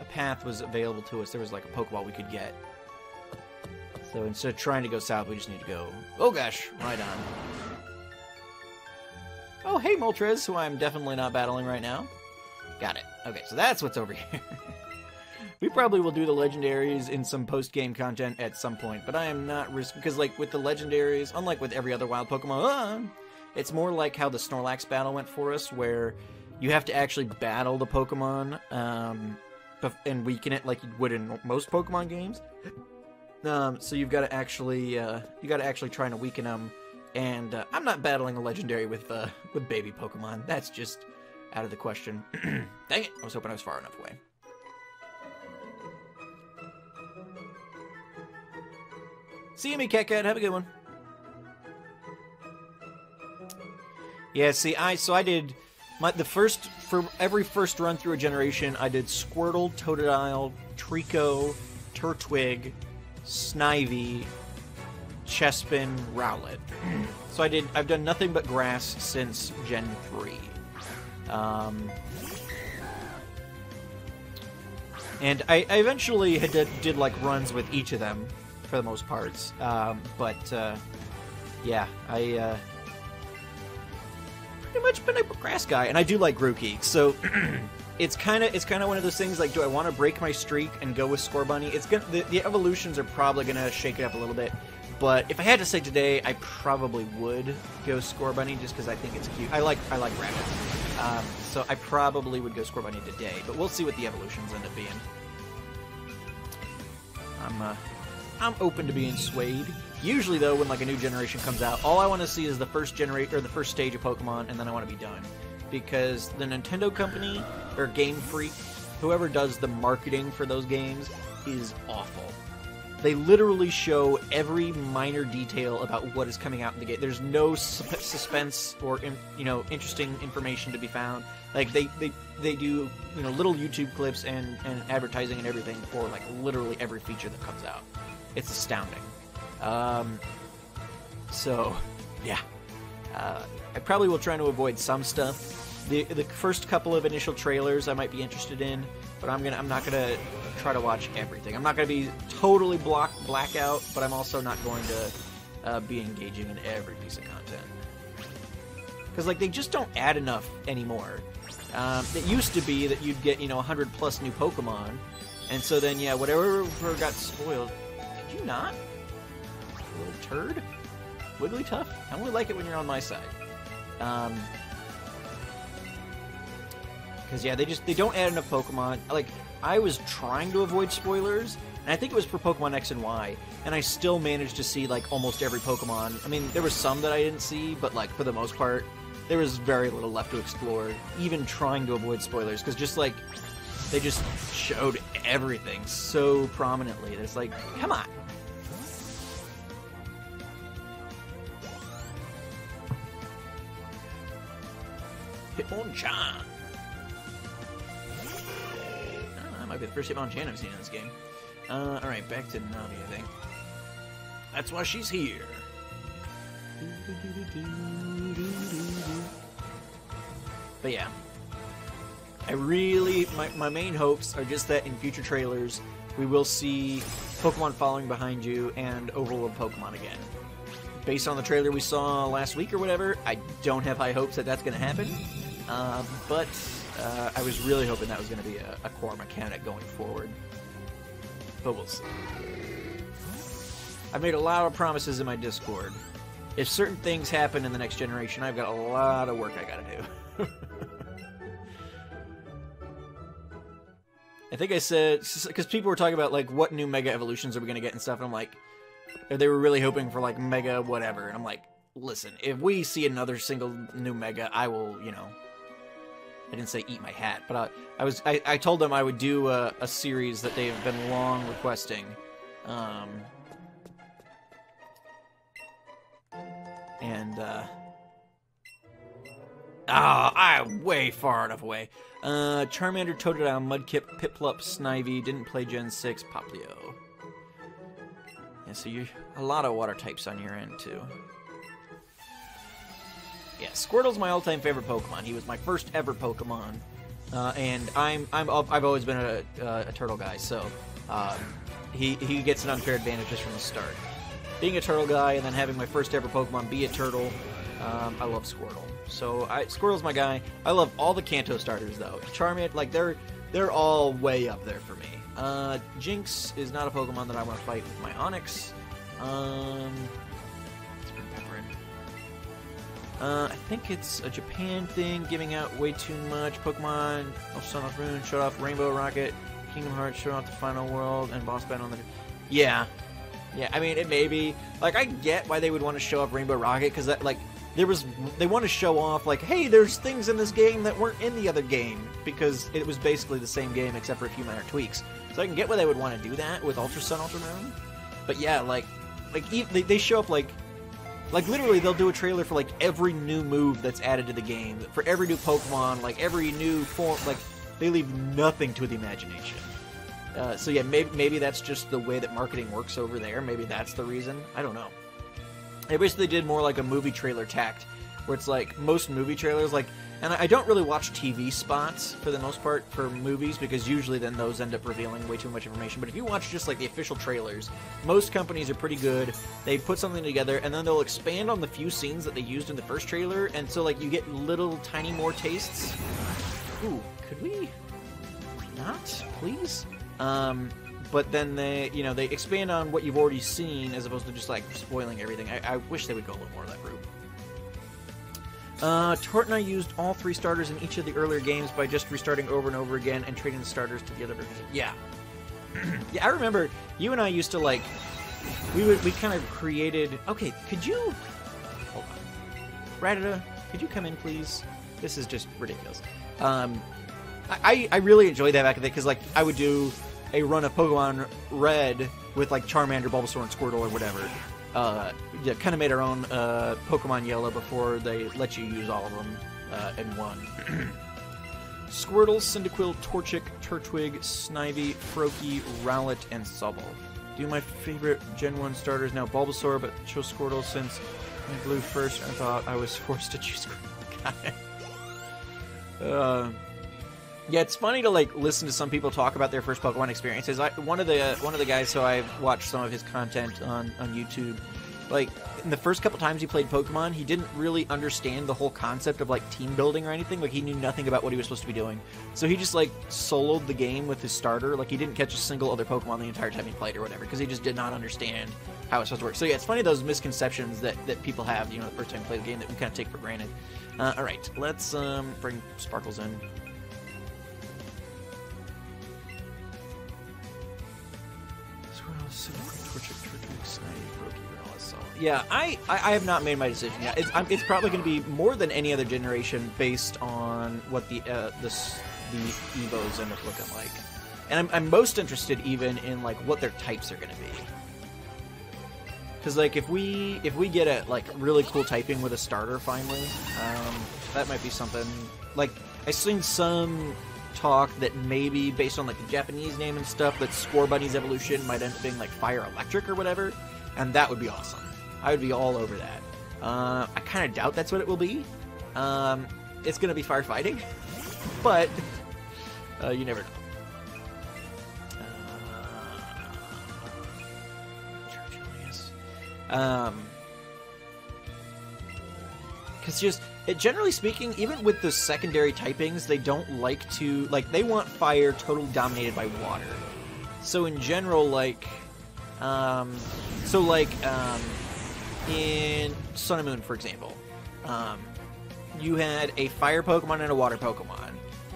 a path was available to us. There was like a Pokeball we could get. So instead of trying to go south, we just need to go... oh gosh, right on. Oh, hey Moltres, who I'm definitely not battling right now. Got it. Okay, so that's what's over here. We probably will do the legendaries in some post-game content at some point, but I am not because like with the legendaries, unlike with every other wild Pokemon, it's more like how the Snorlax battle went for us, where you have to actually battle the Pokemon and weaken it like you would in most Pokemon games. So you've got to actually try to weaken them, and I'm not battling a legendary with baby Pokemon. That's just out of the question. Dang it! I was hoping I was far enough away. See you, me Cat. Have a good one. Yeah, see, I did for every first run through a generation, I did Squirtle, Totodile, Trico, Turtwig, Snivy, Chespin, Rowlet. So I've done nothing but grass since Gen 3. And I eventually did like runs with each of them for the most parts. Yeah, I pretty much been a grass guy, and I do like Grookey. So it's kind of one of those things like, do I want to break my streak and go with Scorbunny? It's gonna the evolutions are probably gonna shake it up a little bit. But if I had to say today, I probably would go Scorbunny just because I think it's cute. I like rabbits. So I probably would go Scorbunny today, but we'll see what the evolutions end up being. I'm open to being swayed. Usually, though, when like a new generation comes out, all I want to see is the first stage of Pokemon, and then I want to be done. because the Nintendo company, or Game Freak, whoever does the marketing for those games, is awful. They literally show every minor detail about what is coming out in the game. There's no suspense or interesting information to be found. Like they do little YouTube clips and advertising and everything for like literally every feature that comes out. It's astounding. So yeah, I probably will try to avoid some stuff. The first couple of initial trailers I might be interested in, but I'm not gonna try to watch everything. I'm not gonna be totally blackout, but I'm also not going to be engaging in every piece of content. Because like they just don't add enough anymore. It used to be that you'd get 100 plus new Pokemon, and so then yeah, whatever got spoiled. Did you not? Little turd. Wigglytuff? I only like it when you're on my side. Because yeah, they don't add enough Pokemon. Like I was trying to avoid spoilers, and I think it was for Pokemon X and Y, and I still managed to see like almost every Pokemon. I mean, there was some that I didn't see, but like for the most part, there was very little left to explore. Even trying to avoid spoilers, because just like they just showed everything so prominently. It's like, come on. Hitmonchan. That might be the first Hitmonchan I've seen in this game. Alright, back to Navi, I think. That's why she's here. But yeah. My main hopes are just that in future trailers, we will see Pokemon following behind you and overload Pokemon again. Based on the trailer we saw last week or whatever, I don't have high hopes that that's going to happen. But I was really hoping that was going to be a core mechanic going forward. But we'll see. I've made a lot of promises in my Discord. If certain things happen in the next generation, I've got a lot of work I got to do. I think I said, because people were talking about like what new Mega Evolutions are we going to get and stuff, and I'm like, they were really hoping for like Mega whatever, and I'm like, listen, if we see another single new Mega, I will, I didn't say eat my hat, but I told them I would do a series that they have been long requesting, I'm way far enough away. Charmander, Totodile, Mudkip, Piplup, Snivy, didn't play Gen 6, Poplio. Yeah, so you a lot of water types on your end too. Yeah, Squirtle's my all-time favorite Pokemon. He was my first ever Pokemon, and I've always been a turtle guy, so he gets an unfair advantage just from the start. Being a turtle guy and then having my first ever Pokemon be a turtle, I love Squirtle. So Squirtle's my guy. I love all the Kanto starters though. Charmander, like they're all way up there for me. Jinx is not a Pokemon that I want to fight with my Onix. Let's bring Pepper in. I think it's a Japan thing, giving out way too much. Pokemon, Sun off Moon, showed off Rainbow Rocket, Kingdom Hearts, showed off the final world, and boss battle on the... Yeah, I mean, it may be. Like, I get why they would want to show off Rainbow Rocket, because that, like, they want to show off, like, hey, there's things in this game that weren't in the other game, because it was basically the same game except for a few minor tweaks. So I can get why they would want to do that with Ultra Sun, Ultra Moon. But yeah, like they show up, like literally they'll do a trailer for, like, every new move that's added to the game, for every new Pokemon, like, every new form, like, they leave nothing to the imagination. So yeah, maybe that's just the way that marketing works over there. Maybe that's the reason. I don't know. They basically did more like a movie trailer tact, where it's like most movie trailers, like, and I don't really watch TV spots for the most part for movies, because usually then those end up revealing way too much information. But if you watch just like the official trailers, most companies are pretty good. They put something together and then they'll expand on the few scenes that they used in the first trailer, and so like you get little tiny more tastes. Ooh, could we not, please? But then they expand on what you've already seen as opposed to just, like, spoiling everything. I wish they would go a little more of that route. Tort and I used all 3 starters in each of the earlier games by just restarting over and over again and trading the starters to the other versions. Yeah. Yeah, I remember you and I used to, like, we kind of created... Okay, could you... Hold on. Rattata, could you come in, please? This is just ridiculous. I really enjoyed that back in the day, because, like, I would do a run of Pokemon Red with, like, Charmander, Bulbasaur, and Squirtle or whatever. Yeah, kind of made our own Pokemon Yellow before they let you use all of them in one. Squirtle, Cyndaquil, Torchic, Turtwig, Snivy, Froakie, Rowlet, and Sobble. Do my favorite Gen 1 starters now Bulbasaur, but chose Squirtle since I blew first. I thought I was forced to choose Squirtle. Yeah, it's funny to like listen to some people talk about their first Pokemon experiences. One of the guys who I've watched some of his content on YouTube, like in the first couple times he played Pokemon, he didn't really understand the whole concept of like team building or anything. Like he knew nothing about what he was supposed to be doing. So he just like soloed the game with his starter. Like he didn't catch a single other Pokemon the entire time he played or whatever, because he just did not understand how it's supposed to work. So yeah, it's funny those misconceptions that people have, you know, the first time you play the game that we kind of take for granted. All right, let's bring Sparkles in. Yeah, I have not made my decision yet. It's probably going to be more than any other generation based on what the Evos end up looking like, and I'm most interested even in like what their types are going to be. Because like if we get a like really cool typing with a starter finally, that might be something. Like I've seen some talk that maybe based on like the Japanese name and stuff, that Scorbunny's evolution might end up being like Fire Electric or whatever, and that would be awesome. I would be all over that. I kind of doubt that's what it will be. It's going to be firefighting, but you never know. Because just generally speaking, even with the secondary typings, they don't like to they want fire totally dominated by water. So in general, in Sun and Moon, for example, you had a fire Pokemon and a water Pokemon,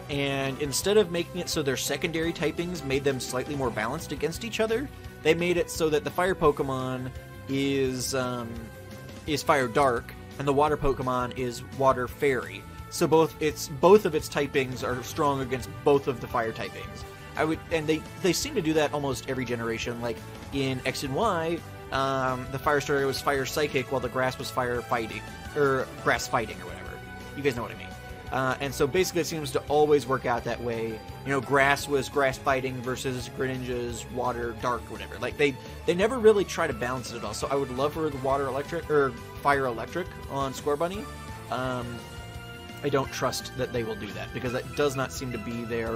and instead of making it so their secondary typings made them slightly more balanced against each other, they made it so that the fire Pokemon is Fire Dark, and the water Pokemon is Water Fairy. So both of its typings are strong against both of the fire typings. They seem to do that almost every generation. Like in X and Y, the fire starter was Fire Psychic, while the grass was Fire Fighting, or Grass Fighting, or whatever. You guys know what I mean. And so basically it seems to always work out that way. You know, grass was Grass Fighting versus Greninja's Water Dark, or whatever. Like they never really try to balance it at all. So I would love for the Water Electric, or Fire Electric on Scorbunny. I don't trust that they will do that, because that does not seem to be their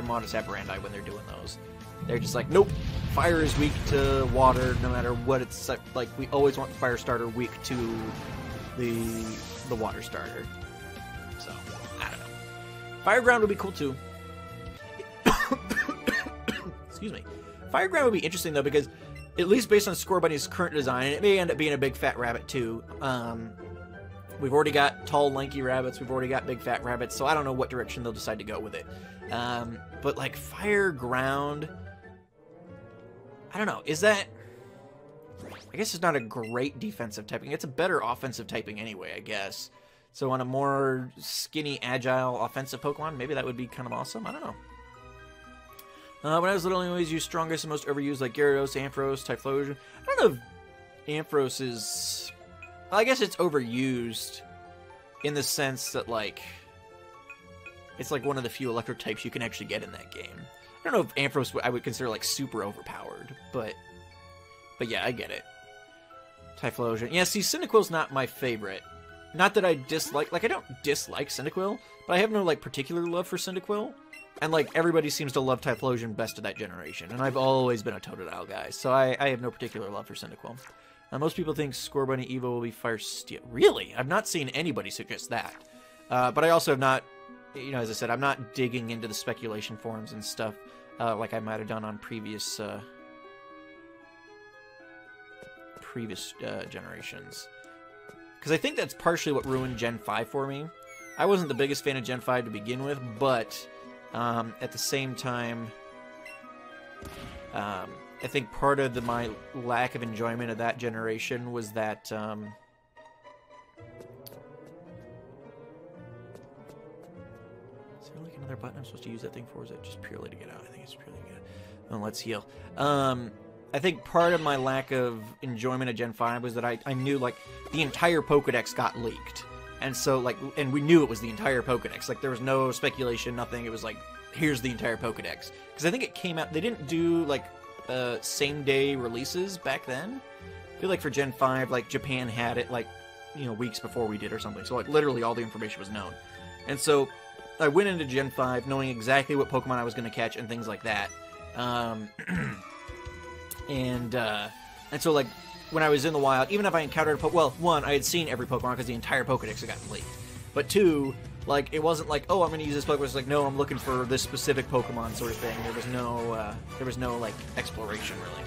modus operandi when they're doing those. They're just like, nope, fire is weak to water no matter what it's like. We always want the fire starter weak to the water starter. So, I don't know. Fire Ground would be cool too. Excuse me. Fire Ground would be interesting though, because at least based on Scorbunny's current design, and it may end up being a big fat rabbit too. We've already got tall, lanky rabbits. We've already got big, fat rabbits. So I don't know what direction they'll decide to go with it. But like Fire Ground, I don't know. Is that? I guess it's not a great defensive typing. It's a better offensive typing anyway, I guess. So on a more skinny, agile, offensive Pokemon, maybe that would be kind of awesome. I don't know. When I was little, I always used strongest and most overused, like Gyarados, Ampharos, Typhlosion. I don't know if Ampharos is... Well, I guess it's overused in the sense that, like, it's like one of the few electric types you can actually get in that game. I don't know if Ampharos I would consider, like, super overpowered, but yeah, I get it. Typhlosion. Yeah, see, Cyndaquil's not my favorite. Not that I dislike... Like, I don't dislike Cyndaquil, but I have no, like, particular love for Cyndaquil. And, like, everybody seems to love Typhlosion best of that generation, and I've always been a Totodile guy, so I have no particular love for Cyndaquil. Most people think Scorbunny Evo will be Fire Steel. Really? I've not seen anybody suggest that. But I also have not, you know, as I said, I'm not digging into the speculation forums and stuff like I might have done on previous generations. Because I think that's partially what ruined Gen 5 for me. I wasn't the biggest fan of Gen 5 to begin with, but at the same time... I think part of my lack of enjoyment of that generation was that other button I'm supposed to use that thing for? Is it just purely to get out? I think it's purely to get out. Oh, let's heal. I think part of my lack of enjoyment of Gen 5 was that I knew, like, the entire Pokedex got leaked. And so, like, and we knew it was the entire Pokedex. Like, there was no speculation, nothing. It was like, here's the entire Pokedex. Because I think it came out, they didn't do, like, same-day releases back then. I feel like for Gen 5, like, Japan had it, like, you know, weeks before we did or something. So, like, literally all the information was known. And so, I went into Gen 5 knowing exactly what Pokemon I was going to catch and things like that. And so, like, when I was in the wild, even if I encountered a well, one, I had seen every Pokemon because the entire Pokedex had gotten leaked. But two, like, it wasn't like, oh, I'm going to use this Pokemon. It's like, no, I'm looking for this specific Pokemon sort of thing. There was no, like, exploration, really.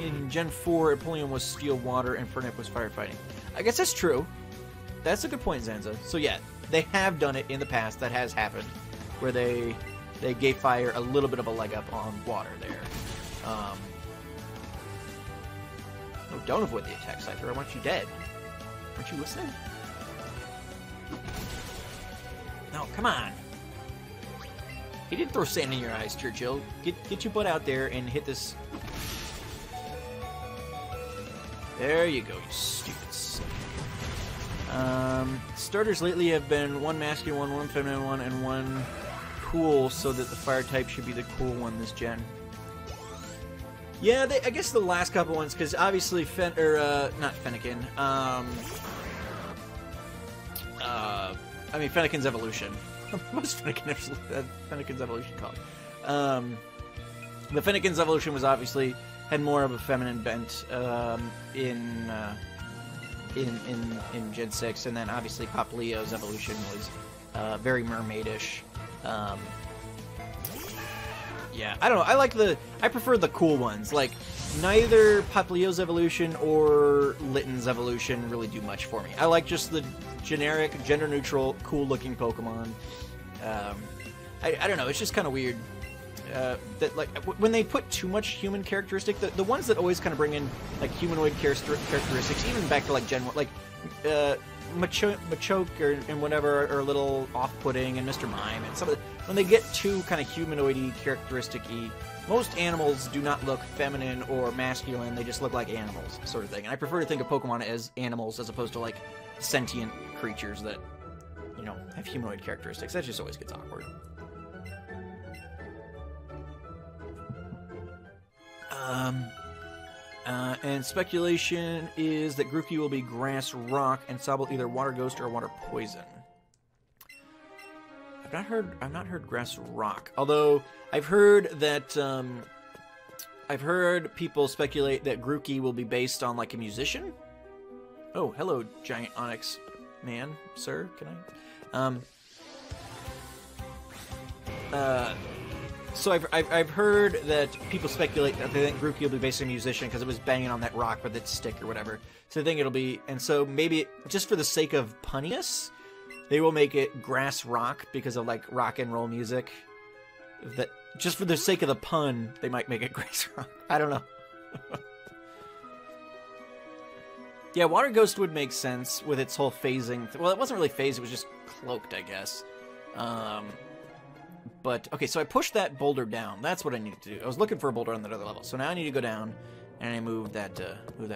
In Gen 4, Empoleon was Steel Water and Fernet was Firefighting. I guess that's true. That's a good point, Zanza. So, yeah, they have done it in the past. That has happened, where they gave Fire a little bit of a leg up on Water there. No, don't avoid the attack, Cypher. I want you dead. Aren't you listening? No, come on. He didn't throw sand in your eyes, Churchill. Get your butt out there and hit this. There you go, you stupid son. Starters lately have been one masculine one feminine one, and one cool, so that the fire type should be the cool one this gen. Yeah, I guess the last couple ones, because obviously not Fennekin. I mean Fennekin's evolution. What's Fennekin's evolution called? The Fennekin's evolution was obviously had more of a feminine bent in Gen 6, and then obviously Popplio's evolution was very mermaidish. Yeah, I don't know. I prefer the cool ones. Like, neither Popplio's evolution or Litten's evolution really do much for me. I like just the generic, gender-neutral, cool-looking Pokemon. I don't know. It's just kind of weird that, like, when they put too much human characteristic, the ones that always kind of bring in, like, humanoid characteristics, even back to, like, Gen 1, like, Machoke and whatever are a little off-putting, and Mr. Mime, and some of the, when they get too kind of humanoid-y, characteristic-y, most animals do not look feminine or masculine, they just look like animals, sort of thing. And I prefer to think of Pokemon as animals as opposed to, like, sentient creatures that, you know, have humanoid characteristics. That just always gets awkward. And speculation is that Grookey will be Grass Rock and Sobble either Water Ghost or Water Poison. I've not heard Grass Rock. Although I've heard that I've heard people speculate that Grookey will be based on like a musician. Oh, hello, giant onyx man, sir. Can I? So I've heard that people speculate that they think Grookey will be based on a musician because it was banging on that rock with its stick or whatever. So I think it'll be, and so maybe just for the sake of punniness, they will make it Grass Rock because of like rock and roll music. That just for the sake of the pun, they might make it Grass Rock. I don't know. Yeah, Water Ghost would make sense with its whole phasing. Well, it wasn't really phased; it was just cloaked, I guess. But, okay, so I pushed that boulder down. That's what I needed to do. I was looking for a boulder on that other level. So now I need to go down, and I move that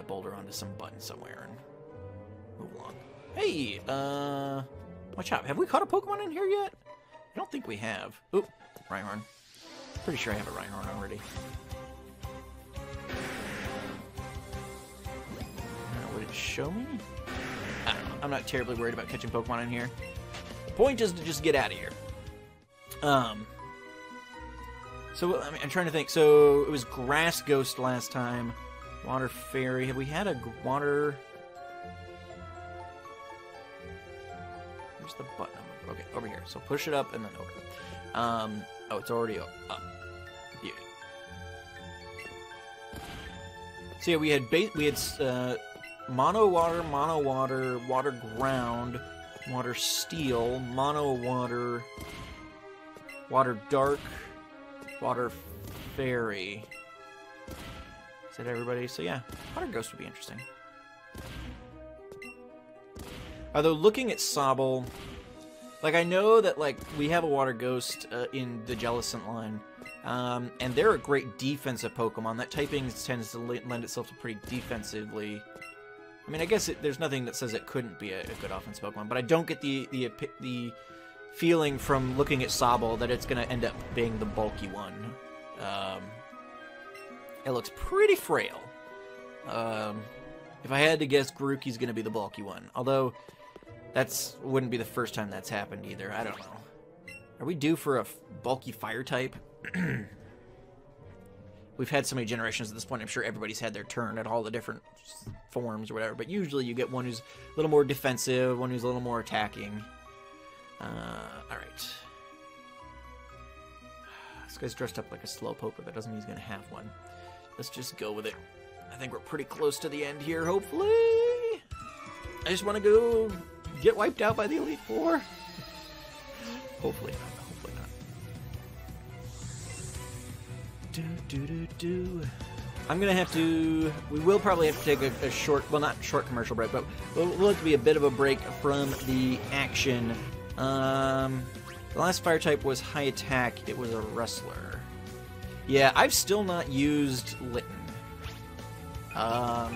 boulder onto some button somewhere and move along. Hey, watch out. Have we caught a Pokemon in here yet? I don't think we have. Oop, Rhyhorn. Pretty sure I have a Rhyhorn already. Would it show me? I don't know. I'm not terribly worried about catching Pokemon in here. The point is to just get out of here. So, I mean, I'm trying to think. So, it was Grass Ghost last time. Water Fairy. Have we had a water... Where's the button? Okay, over here. So, push it up and then over. Oh, it's already up. Beauty. So, yeah, we had Mono Water, Water Ground, Water Steel, Mono Water... Water Dark, Water Fairy. Is that everybody? So yeah, Water Ghost would be interesting. Although looking at Sobble, Like, I know that, like, we have a Water Ghost in the Jellicent line, and they're a great defensive Pokemon. That typing tends to lend itself to pretty defensively. I mean, I guess there's nothing that says it couldn't be a good offensive Pokemon, but I don't get the feeling from looking at Sobble that it's going to end up being the bulky one. It looks pretty frail. If I had to guess, Grookey's going to be the bulky one, although wouldn't be the first time that's happened either. I don't know. Are we due for a bulky fire type? We've had so many generations at this point, I'm sure everybody's had their turn at all the different forms or whatever, but usually you get one who's a little more defensive, one who's a little more attacking. Alright. This guy's dressed up like a Slowpoke, but that doesn't mean he's going to have one. Let's just go with it. I think we're pretty close to the end here, hopefully. I just want to go get wiped out by the Elite Four. Hopefully not. Hopefully not. I'm going to have to... We will probably have to take a short... Well, not short commercial break, but we'll have to be a bit of a break from the action. The last fire type was high attack. It was a wrestler. Yeah, I've still not used Litten. I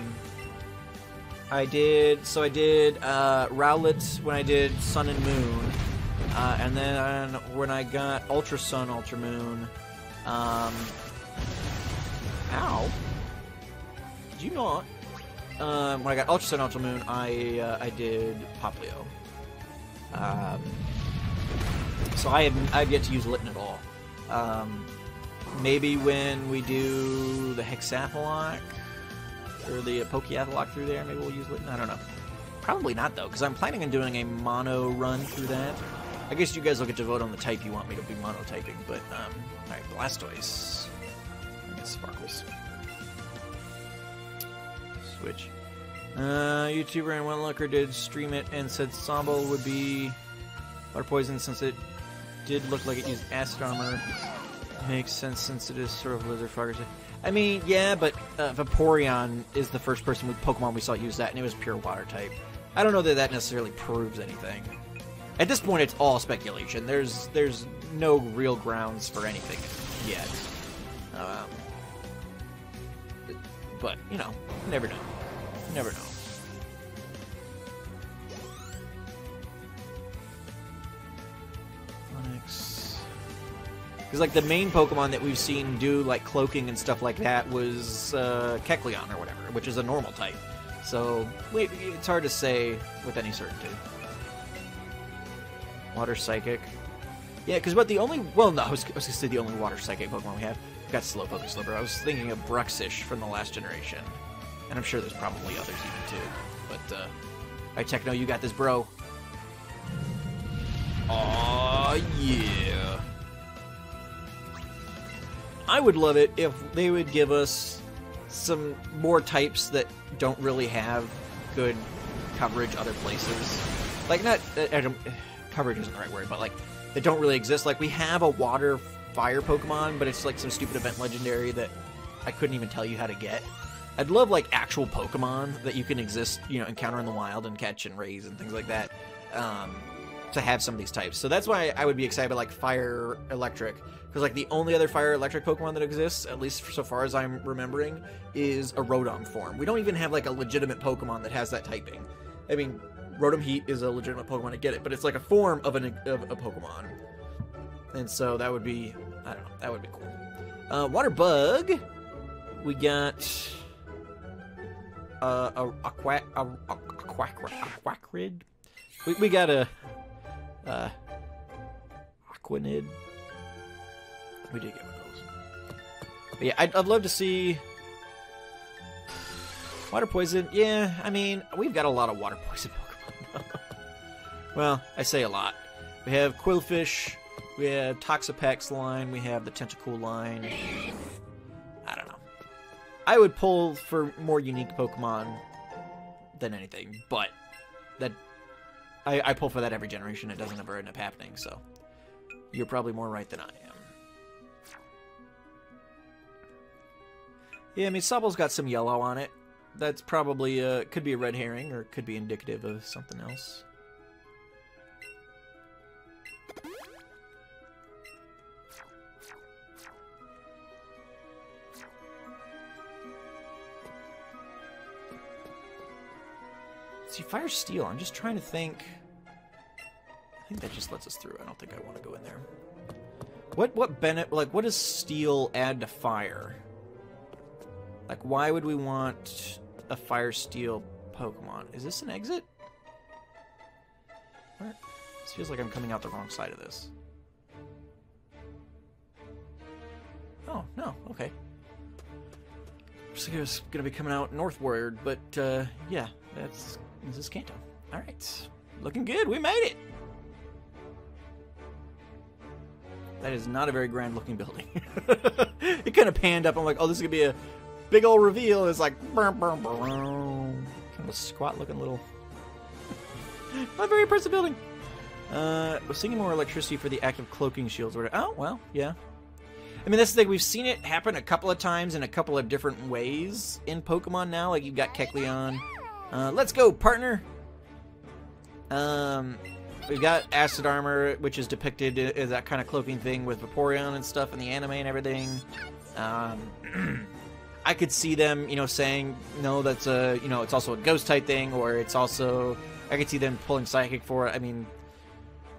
did Rowlet when I did Sun and Moon, and then when I got Ultra Sun, Ultra Moon, ow, did you not? When I got Ultra Sun, Ultra Moon, I did Poplio. So I've yet to use Litten at all. Maybe when we do the Hexath'locke, or the Pokéathlocke through there, maybe we'll use Litten. I don't know. Probably not, though, because I'm planning on doing a mono run through that. I guess you guys will get to vote on the type you want me to be mono-typing, but, alright, Blastoise. I guess Sparkles. Switch. YouTuber and One Looker did stream it and said Sobble would be water poison since it did look like it used acid armor. Makes sense since it is sort of lizard frog. I mean, yeah, but Vaporeon is the first person with Pokemon we saw use that, and it was pure water type. I don't know that that necessarily proves anything. At this point, it's all speculation. There's no real grounds for anything yet. But, you know, never know. Never know. Because, like, the main Pokemon that we've seen do, like, cloaking and stuff like that was Kecleon or whatever, which is a normal type. So, it's hard to say with any certainty. Water Psychic. Yeah, because what the only... Well, no, I was going to say the only Water Psychic Pokemon we have. We've got Slowpoke and Slipper. I was thinking of Bruxish from the last generation. And I'm sure there's probably others even, too. But, alright, Techno, you got this, bro. Aw, yeah. I would love it if they would give us some more types that don't really have good coverage other places. Like, not... coverage isn't the right word, but, like, that don't really exist. Like, we have a water fire Pokemon, but it's, like, some stupid event legendary that I couldn't even tell you how to get. I'd love, like, actual Pokemon that you can encounter in the wild and catch and raise and things like that, to have some of these types. So that's why I would be excited about, like, Fire Electric. Because, like, the only other Fire Electric Pokemon that exists, at least so far as I'm remembering, is a Rotom form. We don't even have, like, a legitimate Pokemon that has that typing. I mean, Rotom Heat is a legitimate Pokemon, I get it, but it's like a form of a Pokemon. And so that would be, I don't know, that would be cool. Water Bug, we got Aquacrid. We got a Aquanid. We did get one of those. But yeah, I'd love to see Water Poison. Yeah, I mean, we've got a lot of Water Poison Pokemon. Well, I say a lot. We have Quillfish, we have Toxapex line, we have the Tentacool line. I don't know. I would pull for more unique Pokemon than anything, but that I pull for that every generation. It doesn't ever end up happening, so you're probably more right than I am. Yeah, I mean, Sobble's got some yellow on it. That's probably, could be a red herring, or could be indicative of something else. See, Fire Steel, I'm just trying to think. I think that just lets us through. I don't think I want to go in there. What does Steel add to Fire? Like, why would we want a Fire Steel Pokemon? Is this an exit? Where? This feels like I'm coming out the wrong side of this. Oh, no, okay. Looks like it's going to be coming out northward, but, yeah, this is Kanto. Alright, looking good, we made it! That is not a very grand looking building. It kind of panned up, I'm like, oh, this is going to be a big old reveal. It's like, kind of a squat looking little... Not very impressive building. We're seeing more electricity for the active cloaking shields. Oh, well, yeah. I mean, that's the thing. We've seen it happen a couple of times in a couple of different ways in Pokemon now. Like, you've got Kecleon. Let's go, partner! We've got Acid Armor, which is depicted as that kind of cloaking thing with Vaporeon and stuff in the anime and everything. I could see them, you know, saying, no, that's a, you know, it's also a ghost type thing, or it's also, I could see them pulling Psychic for it. I mean,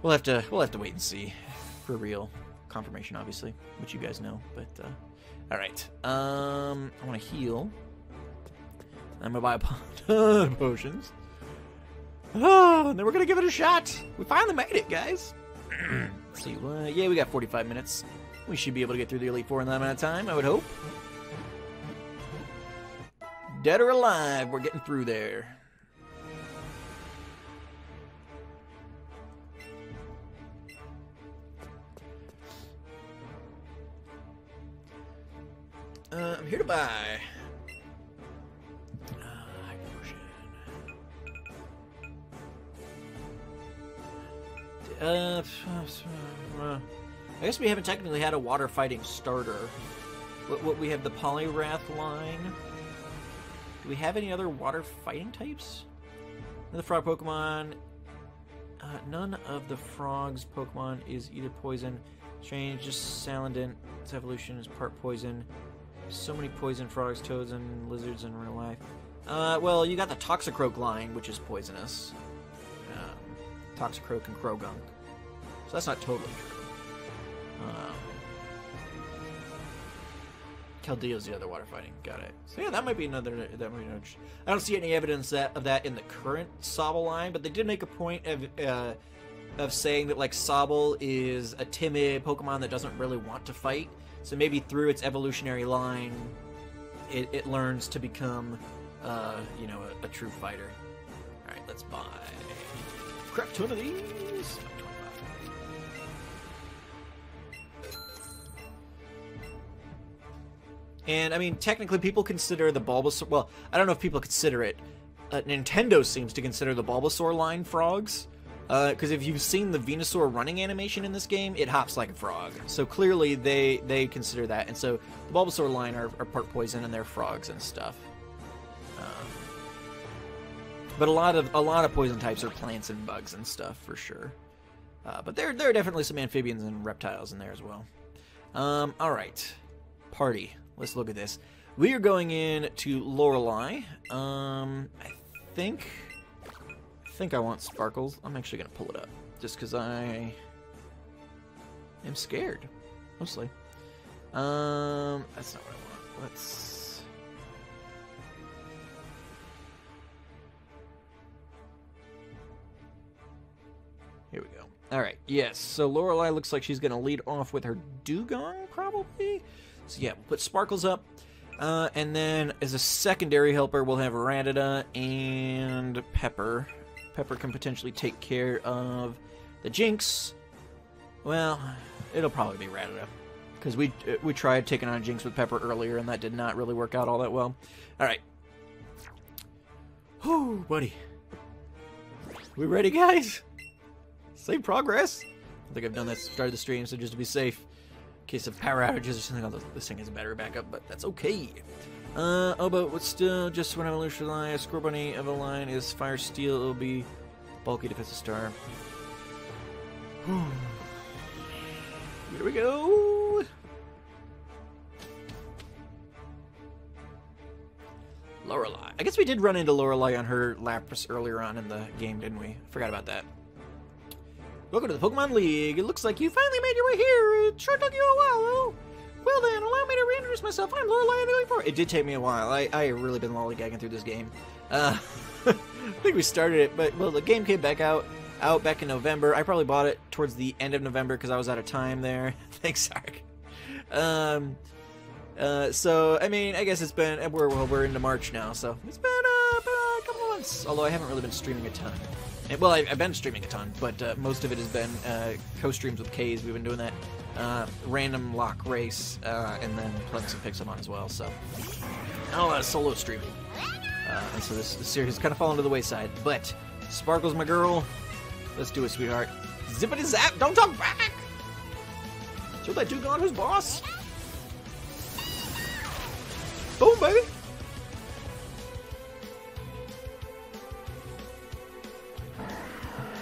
we'll have to wait and see for real confirmation, obviously, which you guys know. But all right, I want to heal. I'm gonna buy a ton of potions. Oh, and then we're gonna give it a shot. We finally made it, guys. Let's see, yeah, we got 45 minutes. We should be able to get through the Elite Four in that amount of time, I would hope. Dead or alive, we're getting through there. I'm here to buy. I guess we haven't technically had a water fighting starter. What we have the Poliwrath line. Do we have any other water fighting types? The frog Pokemon. None of the frog's Pokemon is either poison. Strange, just Salandent. Its evolution is part poison. So many poison frogs, toads, and lizards in real life. Well, you got the Toxicroak line, which is poisonous. Toxicroak and Krogunk. So that's not totally true. Keldeo's the other water fighting. Got it. So yeah, that might be another. That might be another. I don't see any evidence of that in the current Sobble line, but they did make a point of saying that like Sobble is a timid Pokemon that doesn't really want to fight. So maybe through its evolutionary line, it learns to become, you know, a true fighter. All right, let's buy. Crap ton of these. And I mean, technically, people consider the Bulbasaur. Well, I don't know if people consider it. Nintendo seems to consider the Bulbasaur line frogs, because if you've seen the Venusaur running animation in this game, it hops like a frog. So clearly, they consider that, and so the Bulbasaur line are part poison and they're frogs and stuff. But a lot of poison types are plants and bugs and stuff for sure. But there are definitely some amphibians and reptiles in there as well. All right, party. Let's look at this. We are going in to Lorelei. I think I want Sparkles. I'm actually gonna pull it up just because I am scared, mostly. That's not what I want. Let's. Here we go. All right, yes. So Lorelei looks like she's going to lead off with her Dugong, probably. So yeah, we'll put Sparkles up. And then as a secondary helper, we'll have Rattata and Pepper. Pepper can potentially take care of the Jinx. Well, it'll probably be Rattata. Because we tried taking on Jinx with Pepper earlier, and that did not really work out all that well. All right. Whew, buddy. We ready, guys? Save progress. I think I've done that started the stream, so just to be safe, in case of power outages or something, although this thing has a battery backup, but that's okay. Oh, but what's still just when evolution line, a Scorbunny of a line is Fire Steel, it'll be bulky defensive star. Here we go. Lorelei. I guess we did run into Lorelei on her Lapras earlier on in the game, didn't we? Forgot about that. Welcome to the Pokemon League. It looks like you finally made your way here. It sure took you a while, though. Well then, allow me to reintroduce myself. I'm Lorelei of the Elite Four. It did take me a while. I have really been lollygagging through this game. I think we started it, but well, the game came back out back in November. I probably bought it towards the end of November because I was out of time there. Thanks, Sark. So I mean, I guess it's been we're into March now, so it's been a couple of months. Although I haven't really been streaming a ton. Well, I've been streaming a ton, but most of it has been co-streams with K's. We've been doing that random lock race, and then playing some Pixelmon as well. So, solo streaming. And so this series has kind of fallen to the wayside. But Sparkle's my girl. Let's do it, sweetheart. Zippity zap! Don't talk back. Show that dude on who's boss. Boom, baby.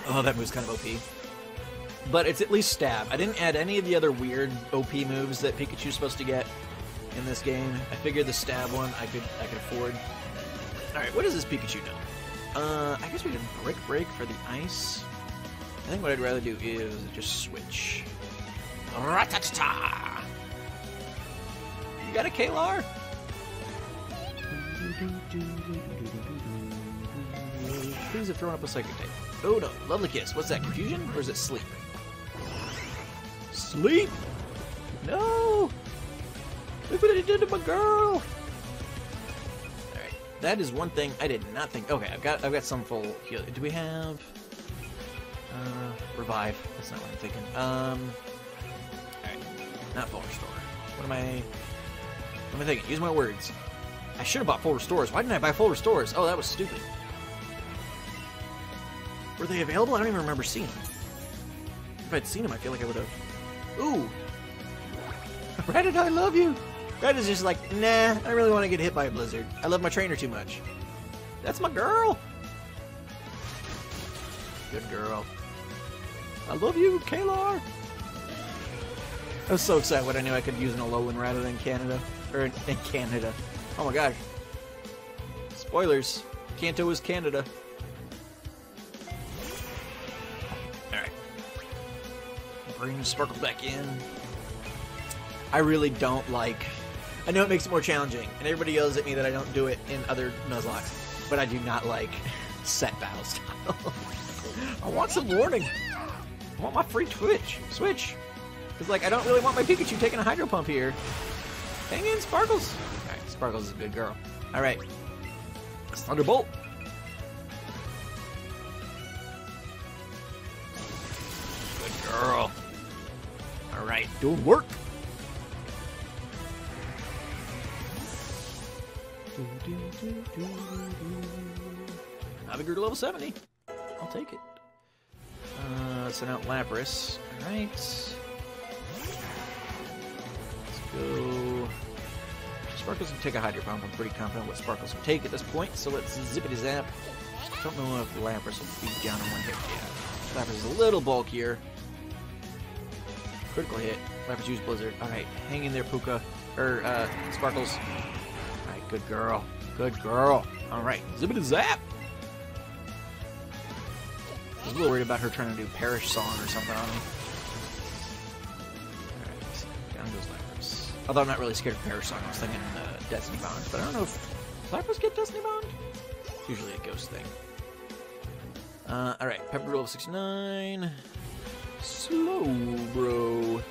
Oh, that move's kind of OP. But it's at least stab. I didn't add any of the other weird OP moves that Pikachu's supposed to get in this game. I figured the stab one I could afford. Alright, what does this Pikachu know? I guess we can break for the ice. I think what I'd rather do is just switch. Ratatata! You got a Kalar? Please have thrown up a Psychic type. Oh no, Lovely Kiss. What's that, confusion? Or is it sleep? Sleep? No! Look what it did to my girl! Alright, that is one thing I did not think. Okay, I've got some full heal. Do we have revive? That's not what I'm thinking. Alright. Not full restore. What am I thinking? Use my words. I should have bought full restores. Why didn't I buy full restores? Oh, that was stupid. Were they available? I don't even remember seeing them. If I'd seen them, I feel like I would have. Ooh! Reddit, I love you! Reddit's just like, nah, I really want to get hit by a blizzard. I love my trainer too much. That's my girl! Good girl. I love you, Kalar! I was so excited when I knew I could use an Alolan rather than Canada. Or in Canada. Oh my gosh. Spoilers. Kanto is Canada. Alright. Bring Sparkles back in. I really don't like... I know it makes it more challenging, and everybody yells at me that I don't do it in other Nuzlocke, but I do not like set battle style. I want some warning. I want my free switch. Because, like, I don't really want my Pikachu taking a Hydro Pump here. Hang in, Sparkles. Alright, Sparkles is a good girl. Alright. Thunderbolt. Good girl. Alright, doing work. I've grew to level 70. I'll take it. Send out Lapras. Alright. Let's go. Sparkles can take a Hydro Pump. I'm pretty confident what Sparkles can take at this point, so let's zippity zap. Don't know if Lapras will be down in one hit. Yeah. Lapras is a little bulkier. Critical hit. Lapras use Blizzard. Alright, hang in there, Puka. Sparkles. Alright, good girl. Good girl. Alright, zippity zap! I was a little worried about her trying to do Perish Song or something on me. Alright, down goes Lapras. Although I'm not really scared of Perish Song, I was thinking Destiny Bond. But I don't know if Lapras get Destiny Bond? It's usually a ghost thing. Alright, Pepper level 69. Slow, bro.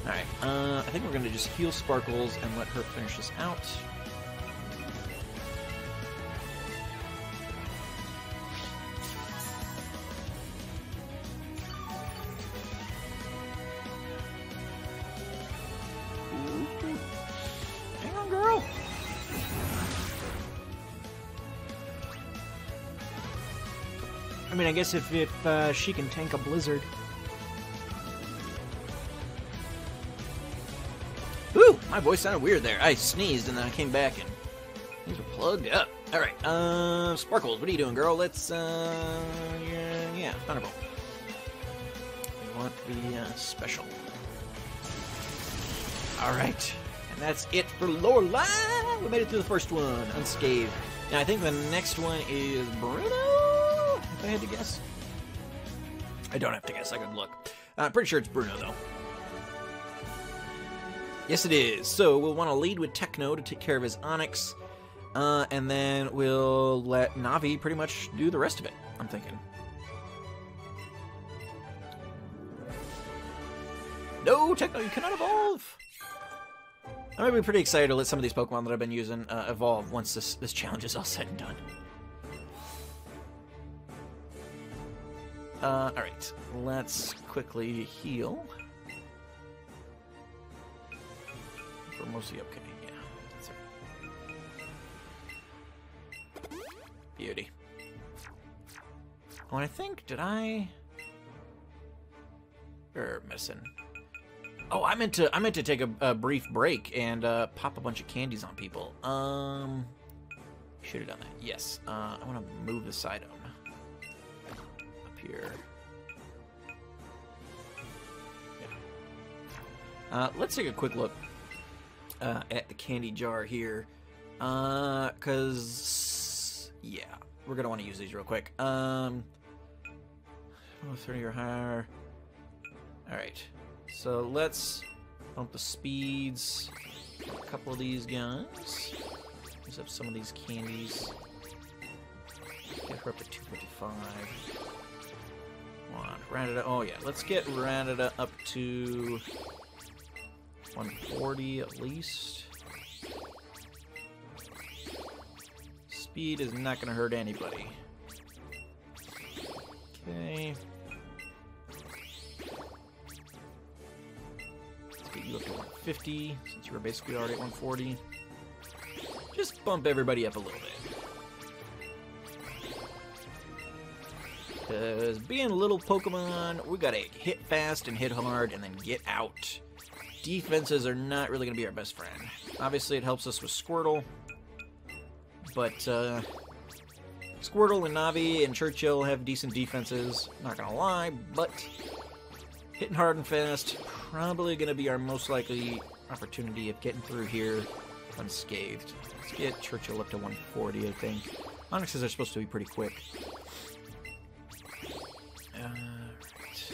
Alright, I think we're going to just heal Sparkles and let her finish this out. Hang on, girl! I mean, I guess if she can tank a Blizzard. Ooh, my voice sounded weird there. I sneezed and then I came back and things were plugged up. All right, Sparkles, what are you doing, girl? Let's, yeah, Thunderbolt. We want the special. All right, and that's it for Lorelai. We made it through the first one unscathed. Now I think the next one is Bruno, if I had to guess. I don't have to guess, I could look. I'm pretty sure it's Bruno, though. Yes, it is. So we'll want to lead with Techno to take care of his Onix. And then we'll let Navi pretty much do the rest of it, I'm thinking. No, Techno, you cannot evolve! I'm going to be pretty excited to let some of these Pokemon that I've been using evolve once this challenge is all said and done. Alright, let's quickly heal. We're mostly okay, yeah. That's right. Beauty. Oh, and I think, did I... medicine. Oh, I meant to take a brief break and pop a bunch of candies on people. Should have done that. Yes. I want to move the side up here. Yeah. Let's take a quick look at the candy jar here, cause yeah, we're gonna want to use these real quick. 30 or higher. All right. So let's bump the speeds. A couple of these guys. Use up some of these candies. Get her up to 255. Come on, Rattata. Oh yeah, let's get Rattata up to 140 at least. Speed is not going to hurt anybody. Okay. Get you up to 150, since you were basically already at 140. Just bump everybody up a little bit. Because being little Pokemon, we gotta hit fast and hit hard and then get out. Defenses are not really gonna be our best friend. Obviously it helps us with Squirtle, but Squirtle and Navi and Churchill have decent defenses, not gonna lie, but hitting hard and fast, probably going to be our most likely opportunity of getting through here unscathed. Let's get Churchill up to 140, I think. Onixes are supposed to be pretty quick. Right.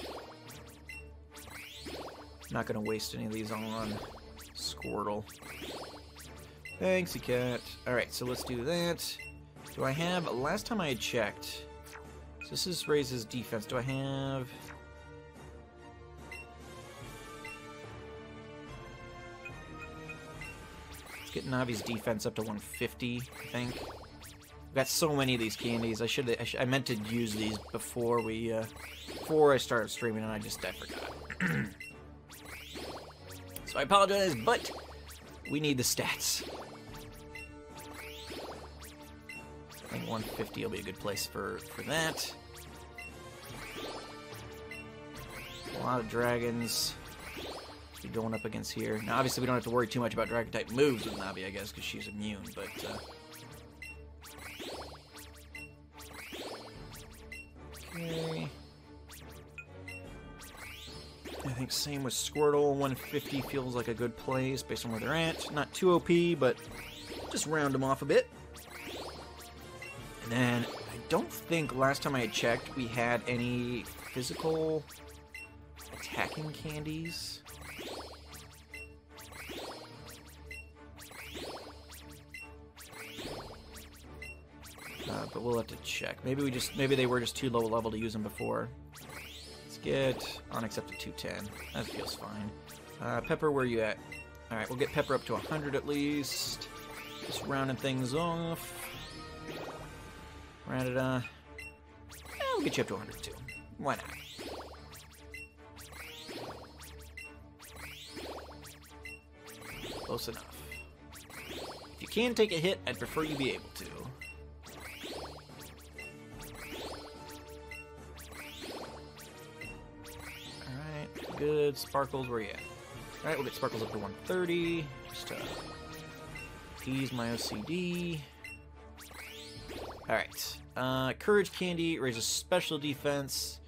Not going to waste any of these on Squirtle. Thanks, cat. Alright, so let's do that. Do I have... Last time I had checked... So this is raises defense. Do I have... Get Navi's defense up to 150, I think. We've got so many of these candies. I meant to use these before before I started streaming, and I forgot. So I apologize, but we need the stats. I think 150 will be a good place for that. A lot of dragons going up against here. Now, obviously, we don't have to worry too much about Dragon-type moves with Navi, I guess, because she's immune, but... Okay... I think same with Squirtle. 150 feels like a good place based on where they're at. Not too OP, but just round them off a bit. And then, I don't think last time I had checked we had any physical attacking candies. But we'll have to check. Maybe they were just too low level to use them before. Let's get Onix up to 210. That feels fine. Pepper, where are you at? Alright, we'll get Pepper up to 100 at least. Just rounding things off. Rattata. We'll get you up to 100 too. Why not? Close enough. If you can take a hit, I'd prefer you be able to. Good. Sparkles, where you at? Alright, we'll get Sparkles up to 130. Just to appease my OCD. Alright. Courage Candy raises special defense.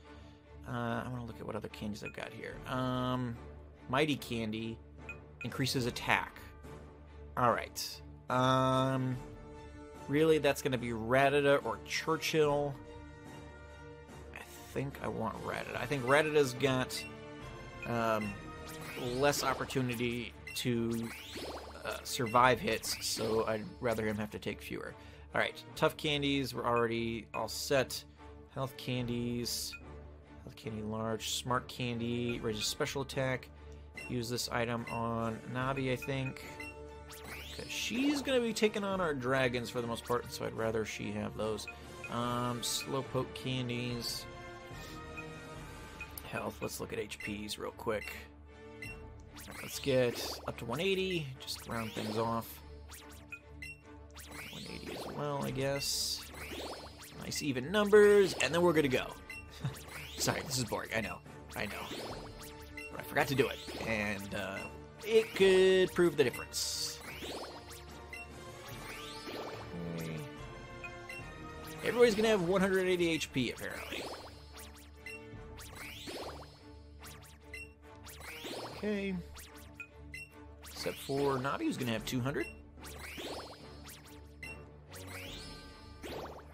I want to look at what other candies I've got here. Mighty Candy increases attack. Alright. Really, that's going to be Rattata or Churchill. I think I want Rattata. I think Rattata's got less opportunity to survive hits, so I'd rather him have to take fewer. Alright, tough candies, we're already all set. Health candies, health candy large, smart candy, raises special attack. Use this item on Navi, I think. Because she's going to be taking on our dragons for the most part, so I'd rather she have those. Slowpoke candies. Health, let's look at HPs real quick. Let's get up to 180, just round things off. 180 as well, I guess. Nice even numbers, and then we're good to go. Sorry, this is boring, I know. But I forgot to do it, and it could prove the difference. Okay. Everybody's gonna have 180 HP, apparently. Okay. Except for Navi, who's gonna have 200.